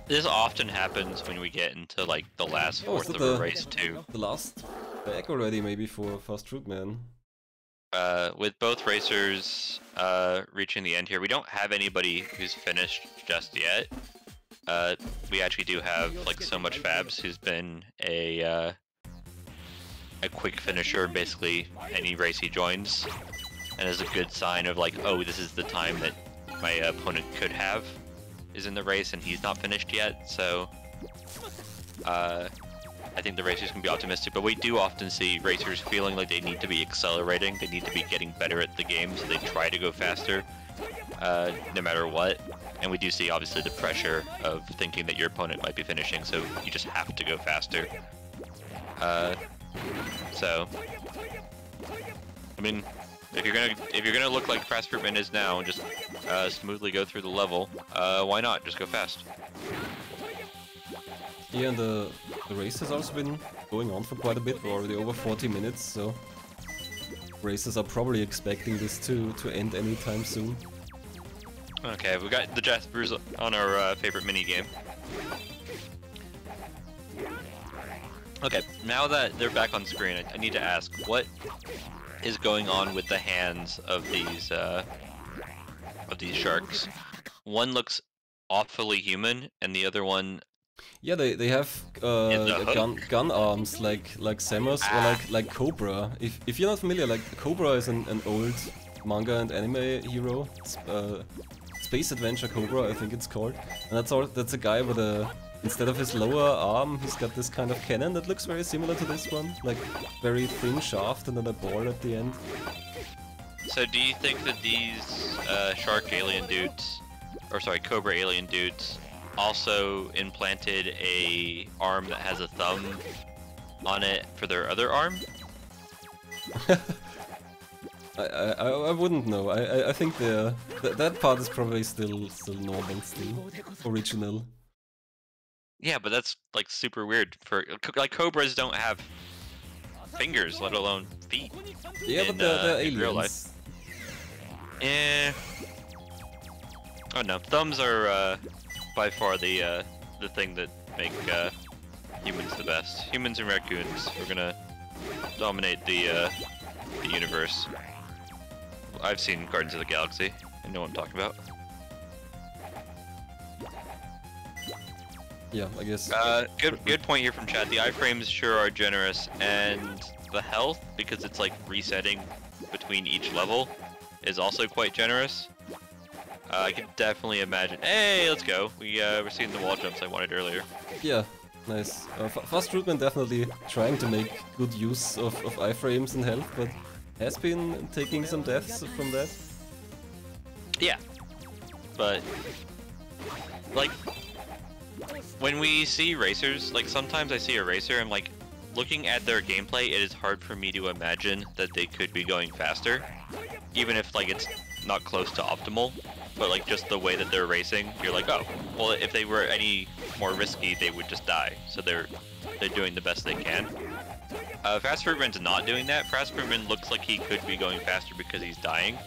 This often happens when we get into like the last fourth of a race too. The last back already maybe for fastfruitman. With both racers reaching the end here, we don't have anybody who's finished just yet. We actually do have like so much Fabs, who's been a quick finisher basically any race he joins, and is a good sign of like, oh, this is the time that my opponent could have is in the race and he's not finished yet. So I think the racers can be optimistic, but we do often see racers feeling like they need to be accelerating, they need to be getting better at the game, so they try to go faster no matter what. And we do see obviously the pressure of thinking that your opponent might be finishing, so you just have to go faster. So I mean, if you're gonna look like fastfruitman is now and just smoothly go through the level, why not just go fast? Yeah, and the race has also been going on for quite a bit. We're already over 40 minutes, so racers are probably expecting this to end anytime soon. Okay, we got the Jaspers on our favorite mini game. Okay, now that they're back on screen, I need to ask, what is going on with the hands of these sharks? One looks awfully human, and the other one. Yeah, they have gun arms like Samus or like Cobra. If you're not familiar, like Cobra is an old manga and anime hero. Space Adventure Cobra, I think it's called. And that's a guy with instead of his lower arm, he's got this kind of cannon that looks very similar to this one. Like very thin shaft and then a ball at the end. So do you think that these shark alien dudes, or sorry, Cobra alien dudes, also implanted a arm that has a thumb on it for their other arm? I wouldn't know. I think that part is probably still normal, still original. Yeah, but that's like super weird. For like Cobras don't have fingers, let alone feet. Yeah, but they're aliens. In real life. Oh no, thumbs are by far the thing that make humans the best. Humans and raccoons. We're gonna dominate the universe. I've seen Guardians of the Galaxy. I know what I'm talking about. Yeah, I guess. Good point here from chat. The iframes sure are generous, and the health, because it's like resetting between each level, is also quite generous. I can definitely imagine. Hey, let's go. We're seeing the wall jumps I wanted earlier. Yeah, nice. fastfruitman definitely trying to make good use of iframes and health, but has been taking some deaths from that. Yeah, but like when we see racers, like sometimes I see a racer and like looking at their gameplay, it is hard for me to imagine that they could be going faster, even if like it's not close to optimal. But like just the way that they're racing, you're like, oh, well, if they were any more risky, they would just die. So they're doing the best they can. fastfruitman's not doing that. fastfruitman looks like he could be going faster because he's dying,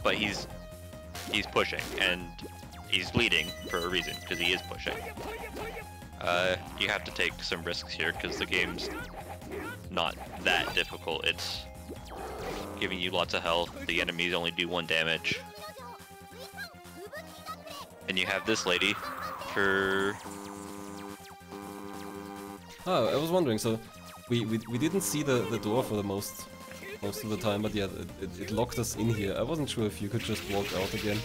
but he's pushing and he's leading for a reason because he is pushing. You have to take some risks here because the game's not that difficult. It's giving you lots of health. The enemies only do 1 damage. And you have this lady for... Oh, I was wondering, so we didn't see the door for the most of the time, but yeah, it locked us in here. I wasn't sure if you could just walk out again.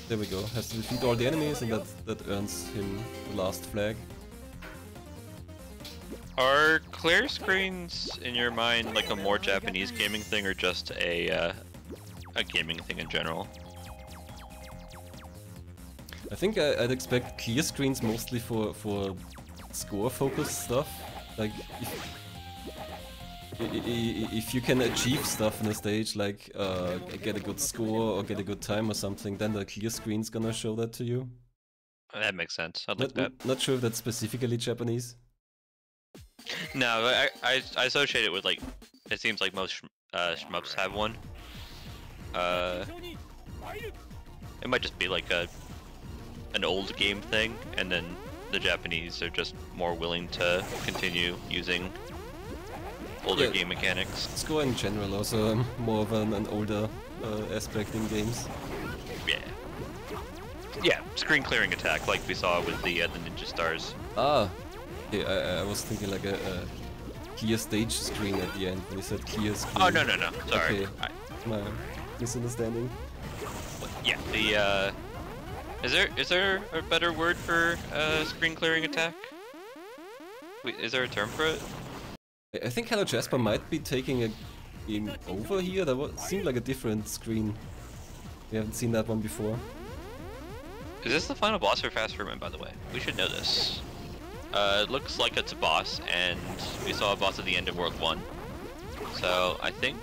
There we go, has to defeat all the enemies and that earns him the last flag. Are clear screens, in your mind, like a more Japanese gaming thing or just a gaming thing in general? I think I'd expect clear screens mostly for score-focused stuff. Like, if you can achieve stuff in a stage, like get a good score or get a good time or something, then the clear screen's gonna show that to you. That makes sense. I'd like that. Not sure if that's specifically Japanese. No, I associate it with, like, it seems like most shmups have one. It might just be like an old game thing, and then the Japanese are just more willing to continue using older game mechanics. Score in general also more of an older aspect in games. Yeah. Yeah, screen clearing attack like we saw with the Ninja Stars. Ah, yeah, I was thinking like a clear stage screen at the end when you said clear screen. Oh no, sorry. Okay. My misunderstanding. Yeah, the is there a better word for screen clearing attack? Wait, is there a term for it? I think HalloJasper might be taking a game over here. That seemed like a different screen. We haven't seen that one before. Is this the final boss for fastfruitman, by the way? We should know this. It looks like it's a boss, and we saw a boss at the end of World 1. So I think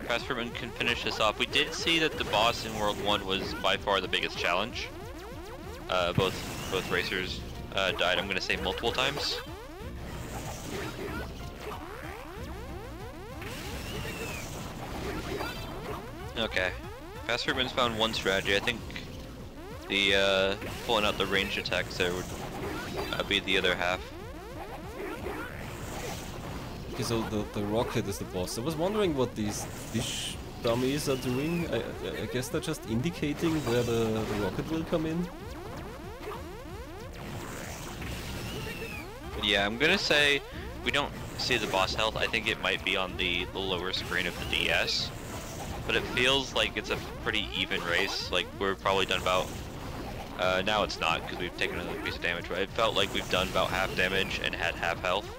fastfruitman can finish this off. We did see that the boss in World 1 was by far the biggest challenge. Both racers died, I'm gonna say, multiple times. Okay, fastfruitman's found one strategy. I think the pulling out the ranged attacks there would be the other half. Okay, so the rocket is the boss. I was wondering what these fish dummies are doing. I guess they're just indicating where the rocket will come in. Yeah, I'm gonna say we don't see the boss health. I think it might be on the lower screen of the DS. But it feels like it's a pretty even race. Like, we're probably done about... now it's not, because we've taken another piece of damage, but it felt like we've done about half damage and had half health.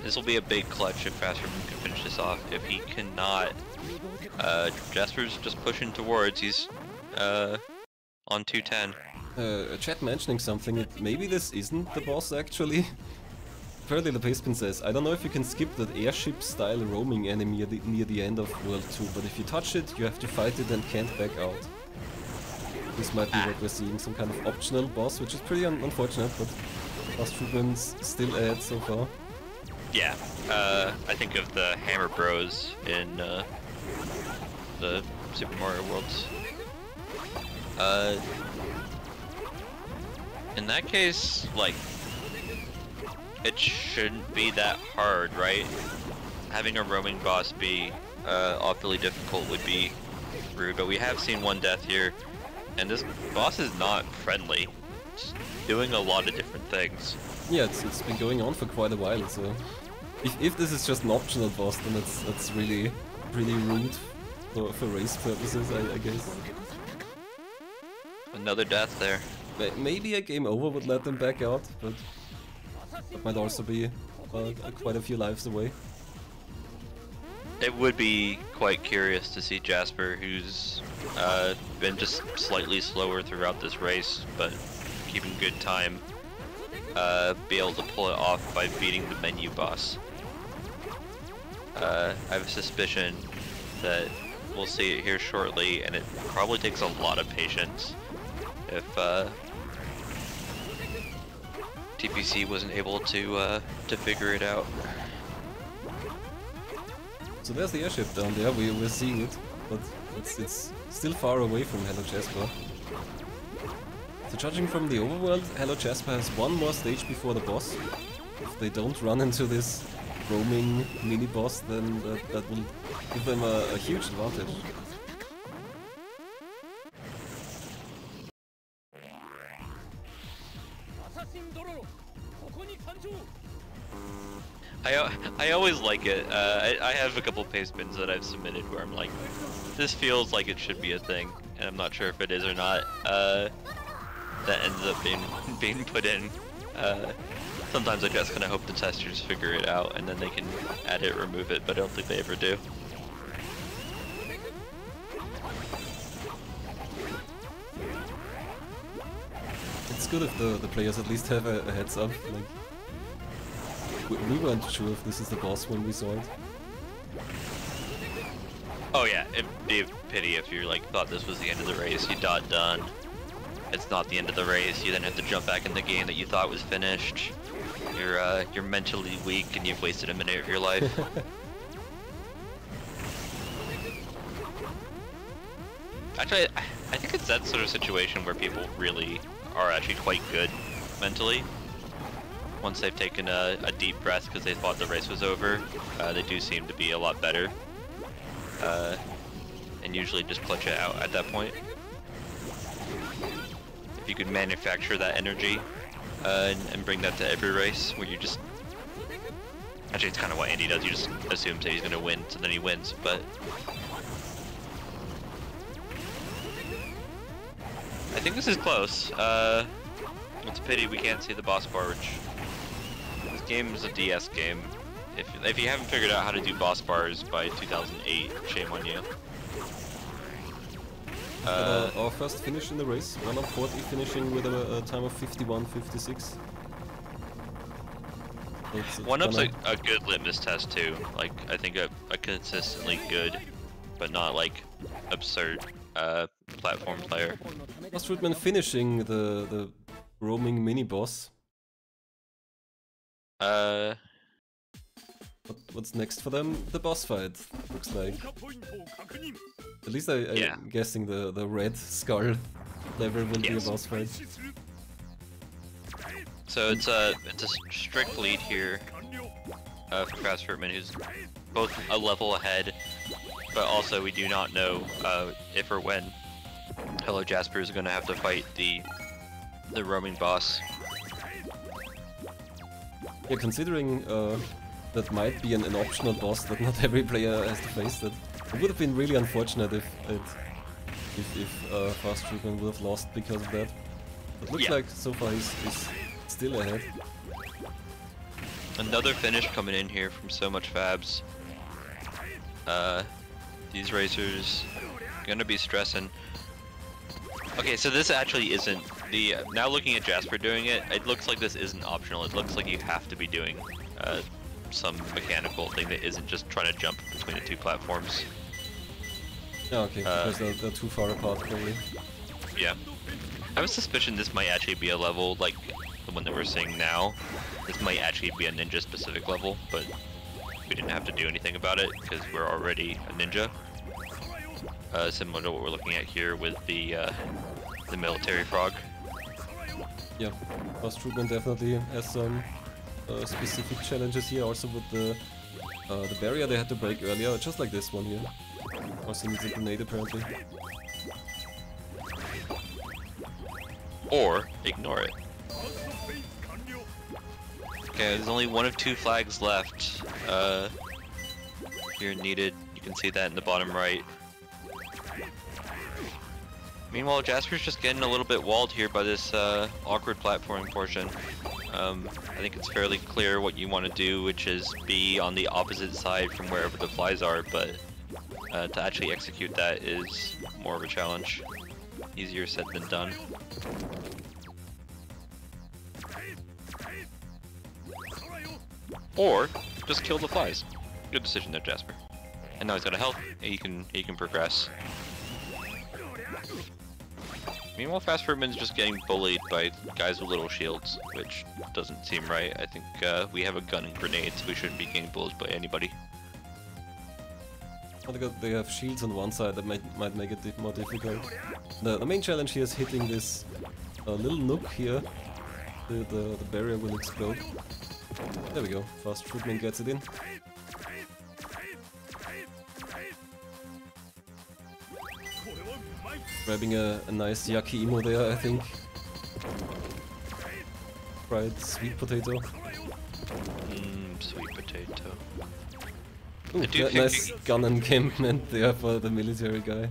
This will be a big clutch if fastfruitman can finish this off. If he cannot, Jasper's just pushing towards. He's on 210. Chat mentioning something. Maybe this isn't the boss actually. Apparently the Pastepin says, I don't know if you can skip that airship-style roaming enemy near the end of World 2, but if you touch it, you have to fight it and can't back out. This might be what we're seeing, some kind of optional boss, which is pretty unfortunate, but fastfruitman's still ahead so far. Yeah, I think of the Hammer Bros in the Super Mario Worlds. In that case, like, it shouldn't be that hard, right? Having a roaming boss be awfully difficult would be rude, but we have seen one death here, and this boss is not friendly. It's doing a lot of different things. Yeah, it's been going on for quite a while, so if this is just an optional boss, then that's really rude for race purposes, I guess. Another death there. Maybe a game over would let them back out, but that might also be quite a few lives away. It would be quite curious to see Jasper, who's been just slightly slower throughout this race, but keeping good time, be able to pull it off by beating the menu boss. I have a suspicion that we'll see it here shortly, and it probably takes a lot of patience if TPC wasn't able to figure it out. So there's the airship down there, we're seeing it, but it's still far away from HalloJasper. So judging from the overworld, HalloJasper has one more stage before the boss. If they don't run into this roaming mini-boss, then that will give them a huge advantage. I always like it. I have a couple paste bins that I've submitted where I'm like, this feels like it should be a thing, and I'm not sure if it is or not. That ends up being put in. Sometimes I just kind of hope the testers figure it out and then they can add it, remove it, but I don't think they ever do. It's good if the players at least have a heads up. Like, we weren't sure if this is the boss when we saw it. Oh yeah, it'd be a pity if you like thought this was the end of the race. You done. It's not the end of the race. You then have to jump back in the game that you thought was finished. You're mentally weak and you've wasted a minute of your life. Actually, I think it's that sort of situation where people really are actually quite good mentally. Once they've taken a deep breath because they thought the race was over, they do seem to be a lot better. And usually just clutch it out at that point. If you could manufacture that energy and bring that to every race, where you just... Actually, it's kind of what Andy does, you just assume that he's going to win, so then he wins, but... I think this is close. It's a pity we can't see the boss barge. This game is a DS game. If you haven't figured out how to do boss bars by 2008, shame on you. Our first finish in the race, 1 of 40, finishing with a time of 51:56. One up's a good litmus test too. Like, I think a consistently good, but not like absurd platform player. fastfruitman finishing the roaming mini boss. What's next for them? The boss fight, looks like. At least I'm guessing the red skull level will be a boss fight. So it's a strict lead here for fastfruitman, who's both a level ahead, but also we do not know if or when HalloJasper is going to have to fight the roaming boss. Yeah, considering that might be an optional boss that not every player has to face, that it would have been really unfortunate if fastfruitman would have lost because of that. It looks like so far he's still ahead. Another finish coming in here from So Much Fabs. These racers gonna be stressing. Okay, so this actually isn't the. Now looking at Jasper doing it, it looks like this isn't optional. It looks like you have to be doing some mechanical thing that isn't just trying to jump between the two platforms. Yeah, okay, because they're too far apart probably. Yeah. I have a suspicion this might actually be a level like the one that we're seeing now. This might actually be a ninja specific level, but we didn't have to do anything about it because we're already a ninja. Similar to what we're looking at here with the military frog. Yeah, fastfruitman definitely has some specific challenges here, also with the barrier they had to break earlier, just like this one here. Also needs a grenade apparently. Or ignore it. Okay, there's only one of 2 flags left. Here needed. You can see that in the bottom right. Meanwhile, Jasper's just getting a little bit walled here by this awkward platforming portion. I think it's fairly clear what you want to do, which is be on the opposite side from wherever the flies are, but to actually execute that is more of a challenge. Easier said than done. Or just kill the flies. Good decision there, Jasper. And now he's got a health. He can progress. Meanwhile, fastfruitman's just getting bullied by guys with little shields, which doesn't seem right. I think we have a gun and grenades. We shouldn't be getting bullied by anybody. They have shields on one side that might make it more difficult. The main challenge here is hitting this little nook here. The barrier will explode. There we go. Fastfruitman gets it in. Grabbing a nice yaki emo there, I think. Fried sweet potato. Sweet potato. Ooh, nice gun encampment there for the military guy.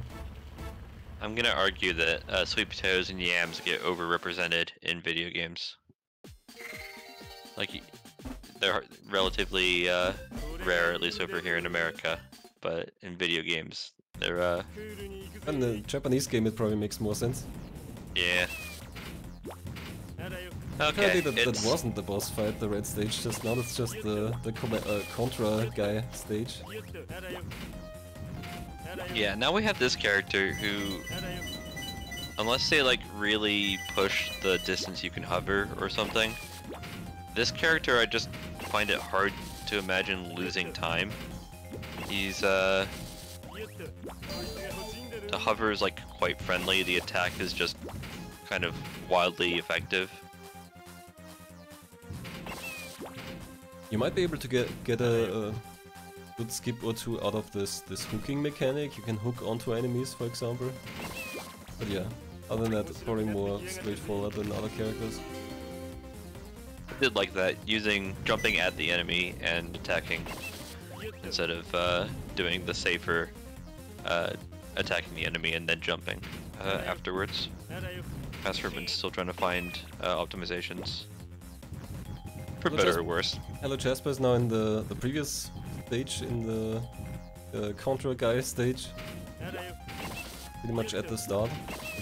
I'm gonna argue that sweet potatoes and yams get overrepresented in video games. Like, they're relatively rare, at least over here in America, but in video games, they're In the Japanese game it probably makes more sense. yeah. Okay, Okay, that wasn't the boss fight, the red stage just now, it's just the Contra guy stage. Yeah, now we have this character who, unless they like really push the distance you can hover or something, this character I just find it hard to imagine losing time. He's the hover is like quite friendly, the attack is just kind of wildly effective. You might be able to get a good skip or two out of this hooking mechanic. You can hook onto enemies, for example. But yeah, other than that, it's probably more straightforward than other characters. I did like that, jumping at the enemy and attacking instead of doing the safer attacking the enemy and then jumping afterwards. Fastfruitman's still trying to find optimizations. For better or worse. HalloJasper is now in the previous stage, in the Contra guy stage. Pretty much at the start.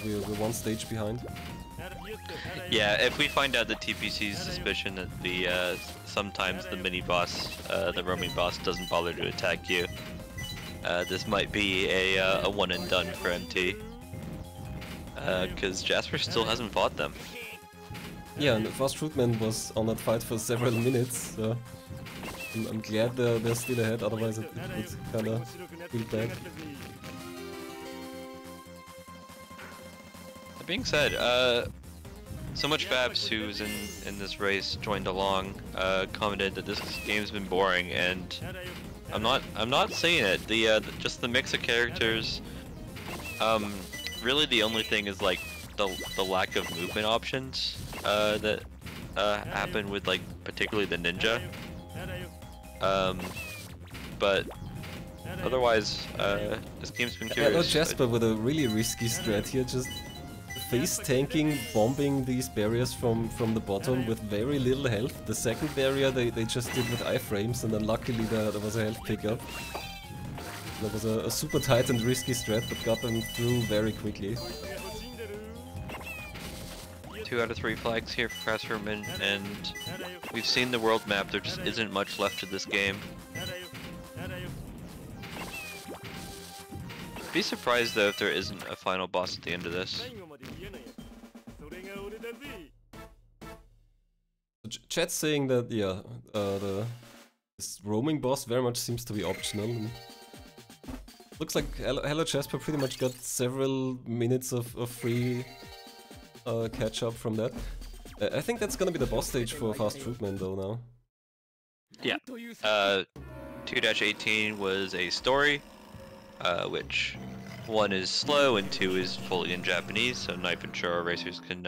We're one stage behind. Yeah, if we find out the TPC's suspicion that the sometimes the mini boss, the roaming boss, doesn't bother to attack you, this might be a one and done for MT. Because Jasper still hasn't fought them. Yeah, and Fastfruitman was on that fight for several minutes, so I'm glad they're still ahead, otherwise it would kinda feel bad. That being said, so much Fabs who's in this race joined along, commented that this game's been boring, and I'm not saying it. Just the mix of characters. Really, the only thing is like the lack of movement options that happen with like particularly the ninja. But otherwise, this game's been curious. HalloJasper with a really risky strat here, just face tanking, bombing these barriers from the bottom with very little health. The second barrier they just did with iframes, and then luckily there was a health pickup. That was a super tight and risky strat, but got them through very quickly. 2 out of 3 flags here for fastfruitman, and we've seen the world map. There just isn't much left of this game. Be surprised though if there isn't a final boss at the end of this. Chat's saying that yeah, this roaming boss very much seems to be optional. And looks like HalloJasper pretty much got several minutes of free catch up from that. I think that's gonna be the boss stage for fastfruitman though now. Yeah. 2-18 was a story, which 1 is slow and 2 is fully in Japanese, so Knife and Chou racers can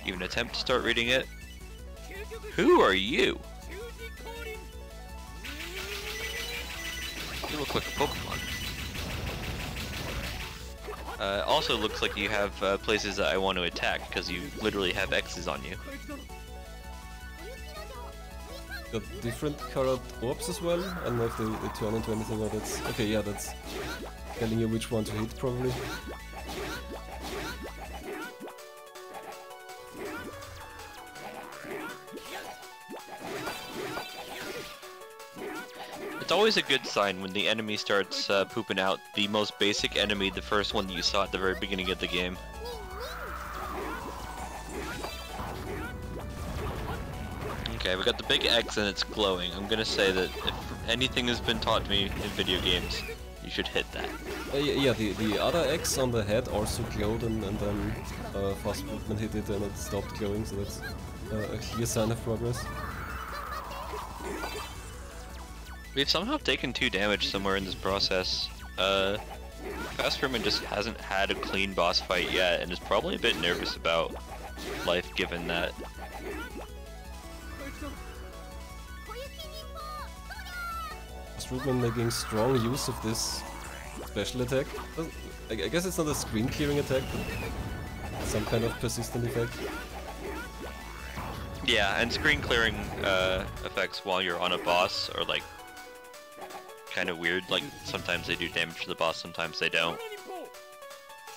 even attempt to start reading it. Who are you? You look like a Pokemon. Also looks like you have places that I want to attack, because you literally have X's on you. got different colored orbs as well. I don't know if they turn into anything or that's... Okay, yeah, that's telling you which one to hit probably. It's always a good sign when the enemy starts pooping out the most basic enemy, the first one that you saw at the very beginning of the game. Okay, we got the big X and it's glowing. I'm gonna say that if anything has been taught to me in video games, you should hit that. Yeah, the other X on the head also glowed and then fastfruitman hit it and it stopped glowing, so that's a clear sign of progress. We've somehow taken 2 damage somewhere in this process. fastfruitman just hasn't had a clean boss fight yet and is probably a bit nervous about life given that. fastfruitman making strong use of this special attack. I guess it's not a screen clearing attack, but some kind of persistent effect. Yeah, and screen clearing effects while you're on a boss are like kind of weird. Like sometimes they do damage to the boss, sometimes they don't.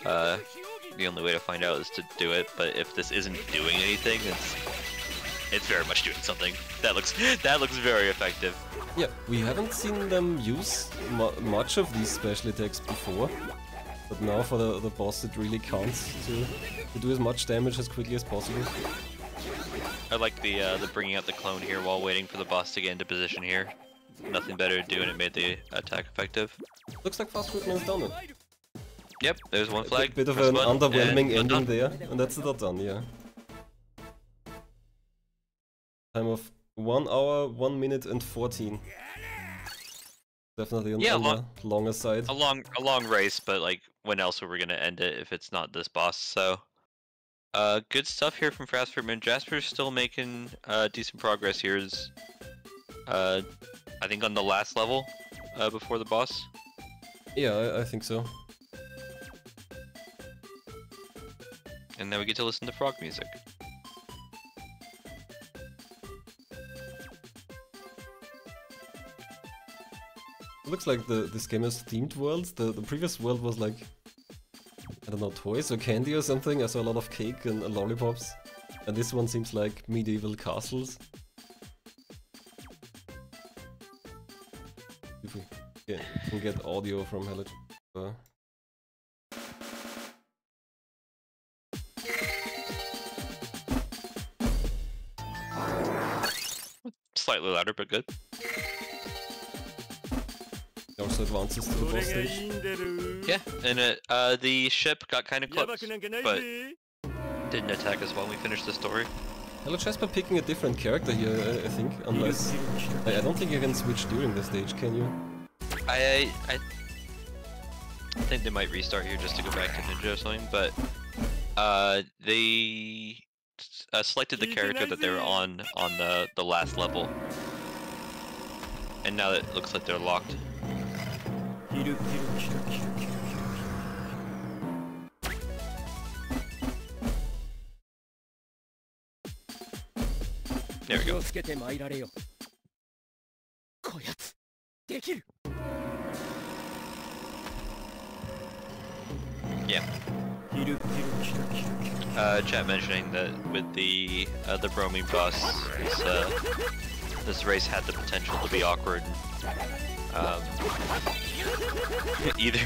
The only way to find out is to do it, but if this isn't doing anything, it's very much doing something. That looks very effective. Yeah, we haven't seen them use much of these special attacks before, but now for the boss it really counts to do as much damage as quickly as possible. I like the bringing out the clone here while waiting for the boss to get into position here. Nothing better to do, and it made the attack effective. Looks like fastfruitman's done it. Yep, there's one flag. A bit of an underwhelming ending there, and that's the done, yeah. Time of 1 hour, 1 minute and 14. Definitely on the longer side. A long race, but like when else were we gonna end it if it's not this boss? So, good stuff here from fastfruitman. Jasper's still making decent progress here. Is I think on the last level before the boss. Yeah, I think so. And now we get to listen to frog music. Looks like this game has themed worlds. The previous world was like, I don't know, toys or candy or something. I saw a lot of cake and lollipops. And this one seems like medieval castles. If we can get audio from HalloJasper. Slightly louder, but good. Also advances to the boss stage. Yeah, and the ship got kind of close, but didn't attack us while we finished the story. HalloJasper picking a different character here, I think, unless... I don't think you can switch during the stage, can you? I think they might restart here just to go back to Ninja or something, but they selected the character that they were on the last level. And now it looks like they're locked. There we go. Yeah. Chat mentioning that with the bromine boss, this race had the potential to be awkward. Either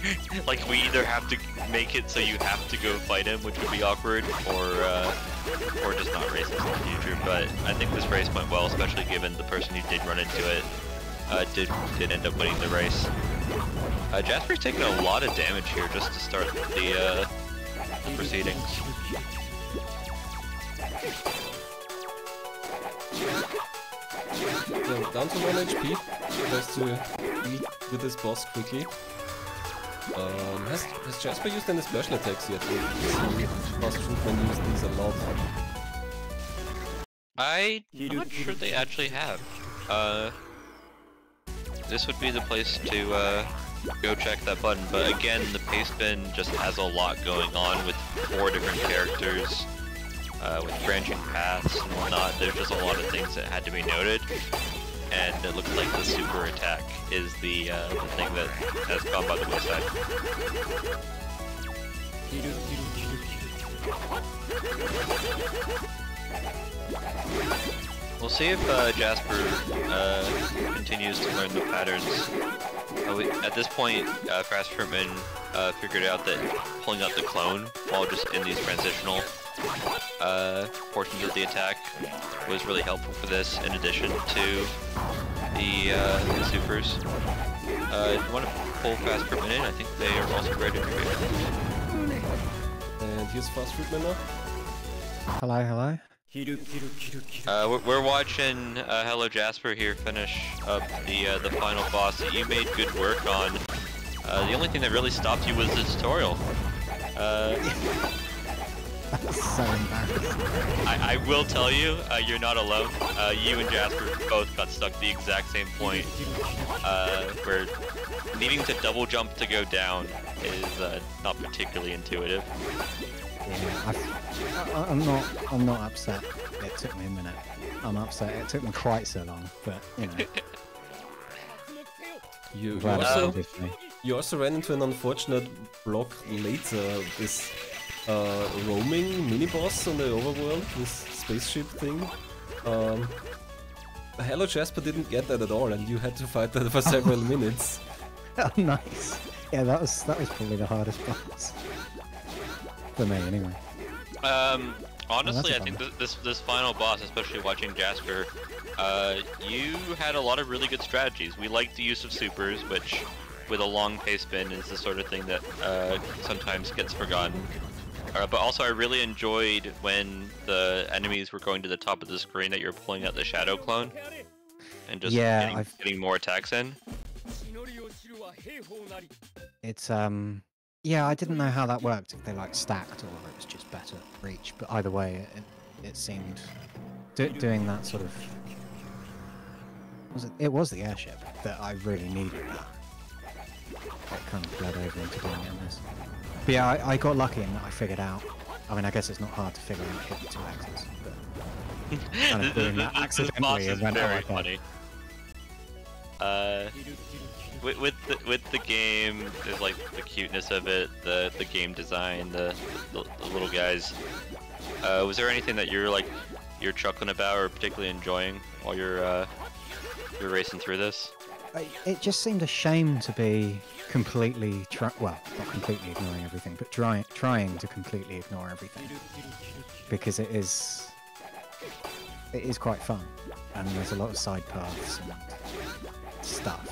we either have to make it so you have to go fight him, which would be awkward, or just not race this in the future. But I think this race went well, especially given the person who did run into it did end up winning the race. Jasper's taking a lot of damage here just to start the proceedings. Yeah, down to 1 HP. Tries to deal with this boss quickly. Has Jasper used any special attacks yet? fastfruitman used these a lot. I'm not sure they actually have. This would be the place to go check that button, but again, the paste bin just has a lot going on with 4 different characters, with branching paths and whatnot. There's just a lot of things that had to be noted. and it looks like the super attack is the thing that has gone by the wayside. We'll see if Jasper continues to learn the patterns. At this point, fastfruitman figured out that pulling out the clone while just in these transitional portions of the attack was really helpful for this, in addition to the supers. If you want to pull fastfruitman in, I think they are also great integrated. And here's fastfruitman now. Hello, hello. We're watching HalloJasper here finish up the final boss that you made good work on. The only thing that really stopped you was the tutorial. That's so embarrassing. I will tell you, you're not alone. You and Jasper both got stuck at the exact same point, where needing to double jump to go down is not particularly intuitive. Yeah, I'm not upset. It took me a minute. I'm upset. It took me quite so long, but you know. You also ran into an unfortunate block later. This roaming mini-boss on the overworld, this spaceship thing. HalloJasper didn't get that at all, and you had to fight that for several minutes. Oh, nice. Yeah, that was probably the hardest boss. For me, anyway. Honestly, I think this final boss, especially watching Jasper, you had a lot of really good strategies. We liked the use of supers, which, with a long pace spin, is the sort of thing that sometimes gets forgotten. But also, I really enjoyed when the enemies were going to the top of the screen that you're pulling out the shadow clone, and just getting more attacks in. It's yeah, I didn't know how that worked, if they like stacked or it was just better reach, but either way, it seemed doing that sort of it was the airship that I really needed that. It kind of bled over into doing it in this. But yeah, I got lucky in that I figured out. I mean, I guess it's not hard to figure out hit the 2 axes, but kind of doing that accidentally is very funny. With the game, there's like the cuteness of it, the game design, the little guys. Was there anything that you're chuckling about or particularly enjoying while you're racing through this? It just seemed a shame to be completely well, not completely ignoring everything, but trying to completely ignore everything, because it is quite fun, and there's a lot of side paths and stuff.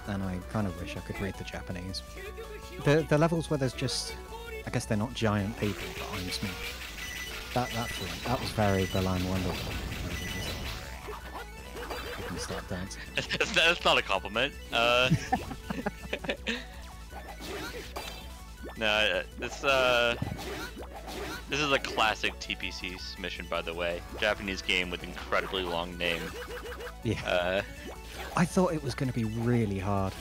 And I kind of wish I could read the Japanese. The levels where there's just, I guess they're not giant people, but I'm small. That was very Berlin Wonderland. I can start dancing. That's not a compliment. No, this is a classic TPC mission, by the way. Japanese game with incredibly long name. Yeah. I thought it was going to be really hard.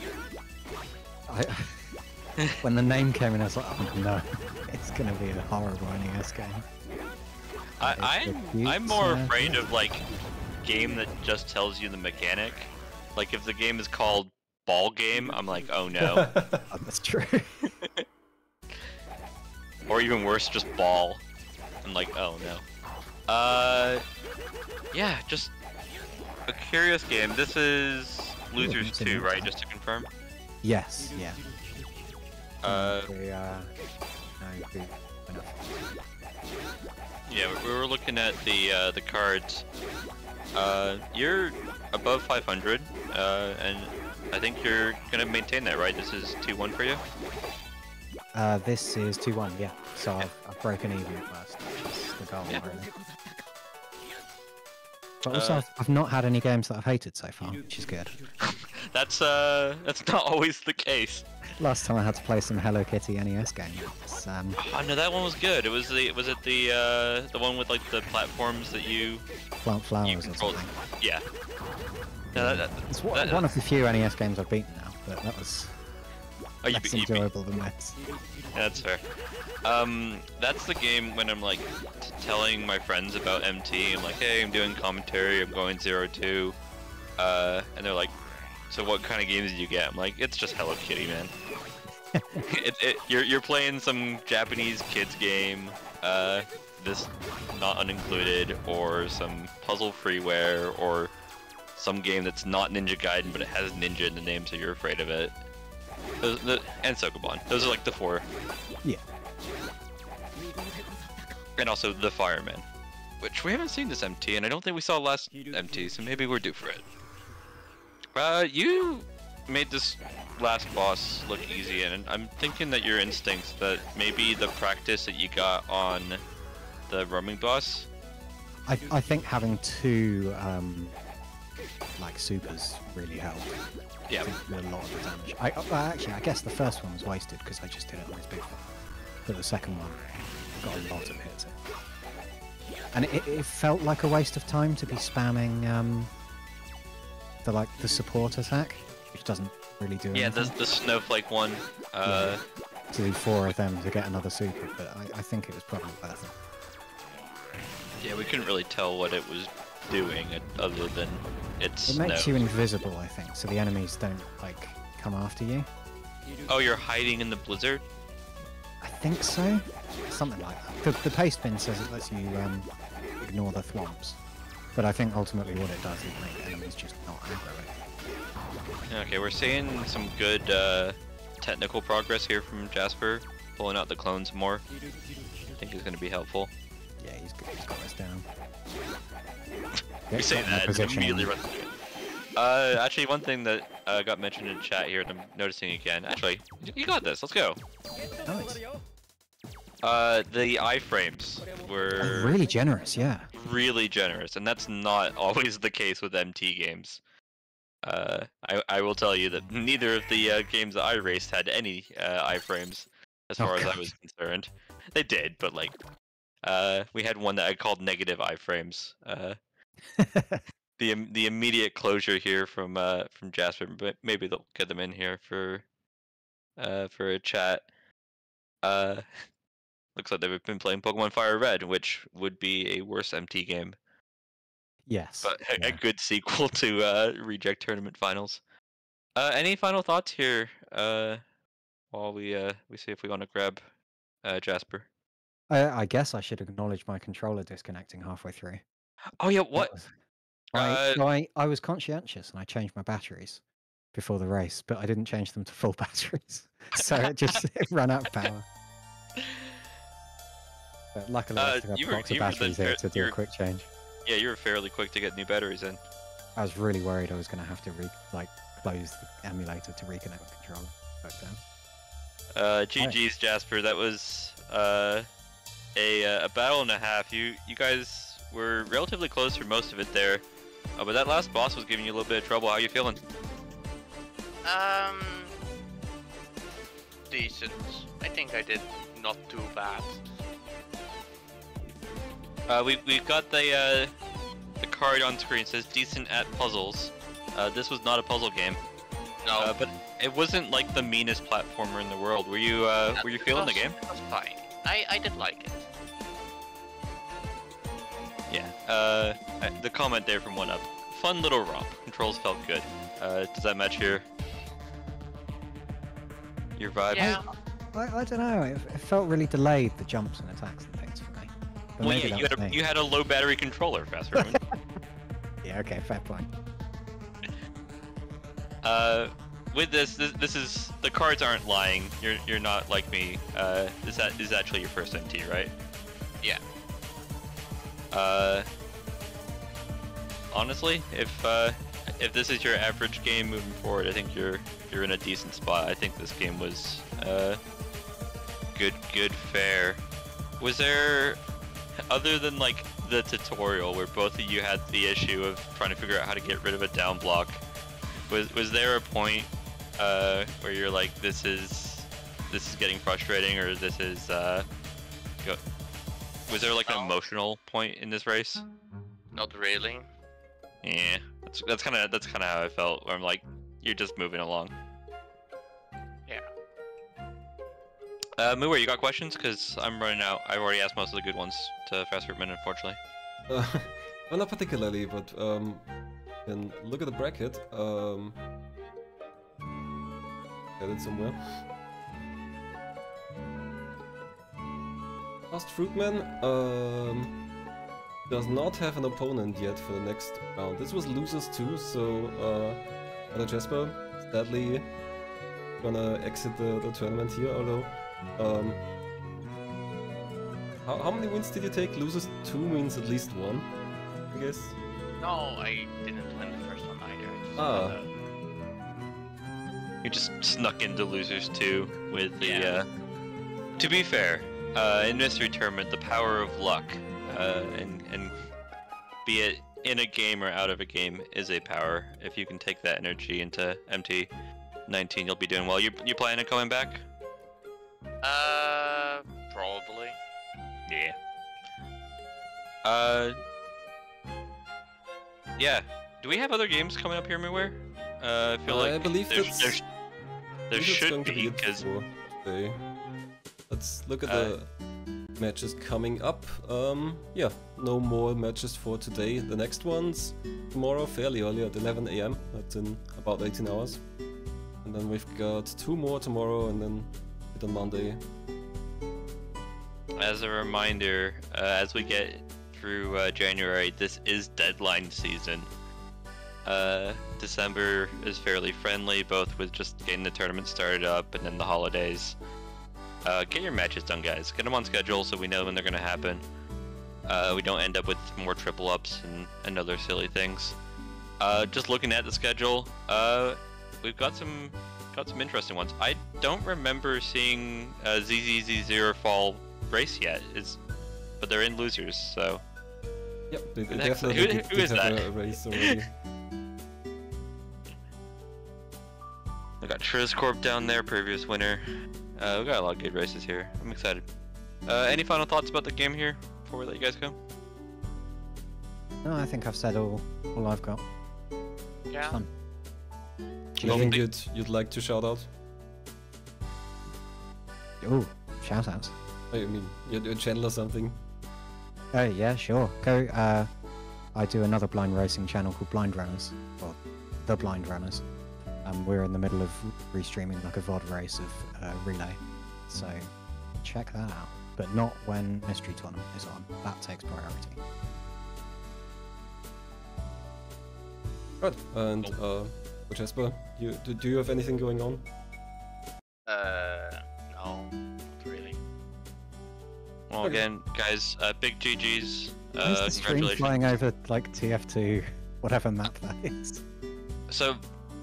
When the name came in, I was like, oh no, it's going to be a horrible NES game. I'm more afraid of like game that just tells you the mechanic. Like if the game is called Ball Game, I'm like, oh no. Oh, that's true. Or even worse, just Ball. I'm like, oh no. Yeah, just a curious game. This is Losers 2, right? Just to confirm? Yes, yeah. Yeah, we were looking at the cards. You're above 500, and I think you're gonna maintain that, right? This is 2-1 for you? This is 2-1, yeah. So I've broken even at first, which is the goal, really. But also, I've not had any games that I've hated so far, which is good. That's not always the case. Last time I had to play some Hello Kitty NES game. Oh no, that one was good. Was it the one with like the platforms that you plant flowers or something? Yeah. No, it's one of the few NES games I've beaten now, but that was less enjoyable than this. Yeah, that's fair. That's the game when I'm like telling my friends about MT. I'm like, hey, I'm doing commentary. I'm going 0-2. And they're like, so what kind of games do you get? I'm like, it's just Hello Kitty, man. You're playing some Japanese kids game. This not unincluded, or some puzzle freeware, or some game that's not Ninja Gaiden but it has Ninja in the name, so you're afraid of it. And Sokoban. Those are like the 4. Yeah. And also the Fireman, which we haven't seen this MT, and I don't think we saw last MT, so maybe we're due for it. You made this last boss look easy, and I'm thinking that your instincts, that maybe the practice that you got on the roaming boss. I think having 2 like supers really helped. Yeah. A lot of the damage. Actually, I guess the first one was wasted because I just did it on his big one. But the second one got a lot of hits in. And it felt like a waste of time to be spamming the support attack, which doesn't really do anything. Yeah, the snowflake one. To do 4 of them to get another super, but I think it was probably worth it. Yeah, we couldn't really tell what it was doing other than it's It makes you invisible, I think, so the enemies don't like come after you. Oh, you're hiding in the blizzard? I think so. Something like that. The paste bin says it lets you ignore the thwomps. But I think ultimately what it does is make enemies just not aggro it. Okay, we're seeing some good technical progress here from Jasper, pulling out the clones more. I think he's going to be helpful. Yeah, he's got us down. You say that, and immediately run through it. Actually, one thing that got mentioned in chat here, and I'm noticing again. Actually, you got this. Let's go. Nice. The iframes were really generous, yeah. Really generous, and that's not always the case with MT games. I will tell you that neither of the games that I raced had any iframes, as far as I was concerned. They did, but like, we had one that I called negative iframes. The immediate closure here from Jasper, but maybe they'll get them in here for a chat. Looks like they've been playing Pokemon Fire Red, which would be a worse MT game. Yes. But a good sequel to Reject Tournament Finals. Any final thoughts here while we see if we want to grab Jasper? I guess I should acknowledge my controller disconnecting halfway through. Oh yeah, what? I was conscientious and I changed my batteries before the race, but I didn't change them to full batteries, so it ran out of power. But luckily, I still have lots of batteries here to do a quick change. Yeah, you were fairly quick to get new batteries in. I was really worried I was going to have to close the emulator to reconnect the controller. GG's Jasper. That was a battle and a half. You guys were relatively close for most of it there, but that last boss was giving you a little bit of trouble. How you feeling? Decent. I think I did not too bad. We've got the card on screen. It says decent at puzzles. This was not a puzzle game. No. But it wasn't like the meanest platformer in the world. Were you feeling the game? It was fine. I did like it. Yeah. The comment there from 1UP. Fun little romp. Controls felt good. Does that match your vibe? Yeah. I don't know. It felt really delayed, the jumps and attacks and things for me. But Well, yeah, you had a low battery controller, fastfruitman. Yeah, okay, fair point. With this is the cards aren't lying. You're not like me. This is actually your first MT, right? Yeah. Honestly, if this is your average game moving forward, I think you're in a decent spot. I think this game was good fare. Was there, other than like the tutorial where both of you had the issue of trying to figure out how to get rid of a down block, was there a point where you're like, this is getting frustrating, or this is was there like an emotional point in this race? Not really. Yeah, that's kind of how I felt. Where I'm like, you're just moving along. Yeah. Muir, you got questions? Because I'm running out. I've already asked most of the good ones to fastfruitman, unfortunately. Well, not particularly, but can look at the bracket. Get it somewhere. Fastfruitman does not have an opponent yet for the next round. This was losers too, so HalloJasper sadly gonna exit the tournament here. Although, how many wins did you take? Losers 2 means at least 1, I guess. No, I didn't win the first one either. I just got You just snuck into losers 2 with the. To be fair, in Mystery Tournament, the power of luck, and be it in a game or out of a game, is a power. If you can take that energy into MT19, you'll be doing well. You planning on coming back? Probably. Yeah. Yeah. Do we have other games coming up here, Muir? I feel like I believe there should should be, because today. Let's look at the matches coming up. Yeah, no more matches for today. The next one's tomorrow, fairly early at 11 AM. That's in about 18 hours. And then we've got 2 more tomorrow, and then on Monday. as a reminder, as we get through January, this is deadline season. December is fairly friendly, both with just getting the tournament started up and then the holidays. Get your matches done, guys. Get them on schedule so we know when they're going to happen. We don't end up with more triple ups and other silly things. Just looking at the schedule, we've got some interesting ones. I don't remember seeing ZZZ0 fall race yet, but they're in losers, so. Yep, they Next, definitely who is that? a race already. We got Triscorp down there, previous winner. We got a lot of good races here. I'm excited. Any final thoughts about the game here before we let you guys go? No, I think I've said all I've got. Yeah. Fun. Anything you'd like to shout out? Oh, shout outs. I mean, your channel or something. Oh yeah, sure. Go. I do another blind racing channel called Blind Runners, or The Blind Runners. We're in the middle of restreaming like a VOD race of Relay, so check that out. But not when Mystery Tournament is on. That takes priority. Good. And Jasper, do you have anything going on? No, not really. Well, again, guys, big GGs. Why is the stream Congratulations. flying over like TF2, whatever map that is? So,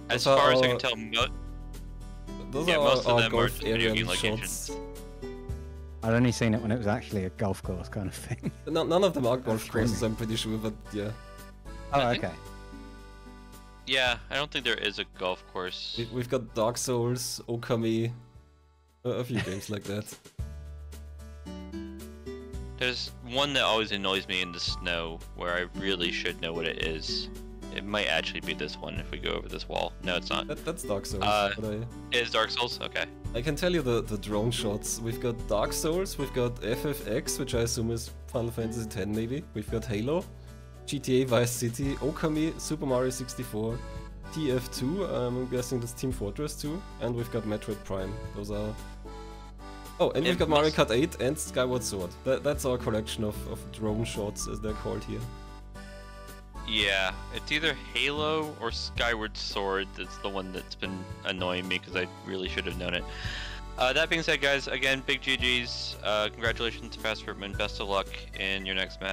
as Those are far as I all- can tell, Those yeah, are most of our them are golf video area game shots. locations. I'd only seen it when it was actually a golf course kind of thing. None of them are golf Screaming. courses, I'm pretty sure, but yeah. Oh, I think- okay. yeah, I don't think there is a golf course. We've got Dark Souls, Okami, a few games like that. There's one that always annoys me in the snow, where I really should know what it is. It might actually be this one if we go over this wall. No, it's not. That's Dark Souls. But It is Dark Souls? Okay. I can tell you the drone shots. We've got Dark Souls, we've got FFX, which I assume is Final Fantasy X maybe. We've got Halo, GTA Vice City, Okami, Super Mario 64, TF2, I'm guessing that's Team Fortress 2, and we've got Metroid Prime. Those are... Oh, and we've got Mario Kart 8 and Skyward Sword. That's our collection of drone shots, as they're called here. Yeah, it's either Halo or Skyward Sword that's the one that's been annoying me because I really should have known it. That being said, guys, again, big GGs. Congratulations to fastfruitman. Best of luck in your next match.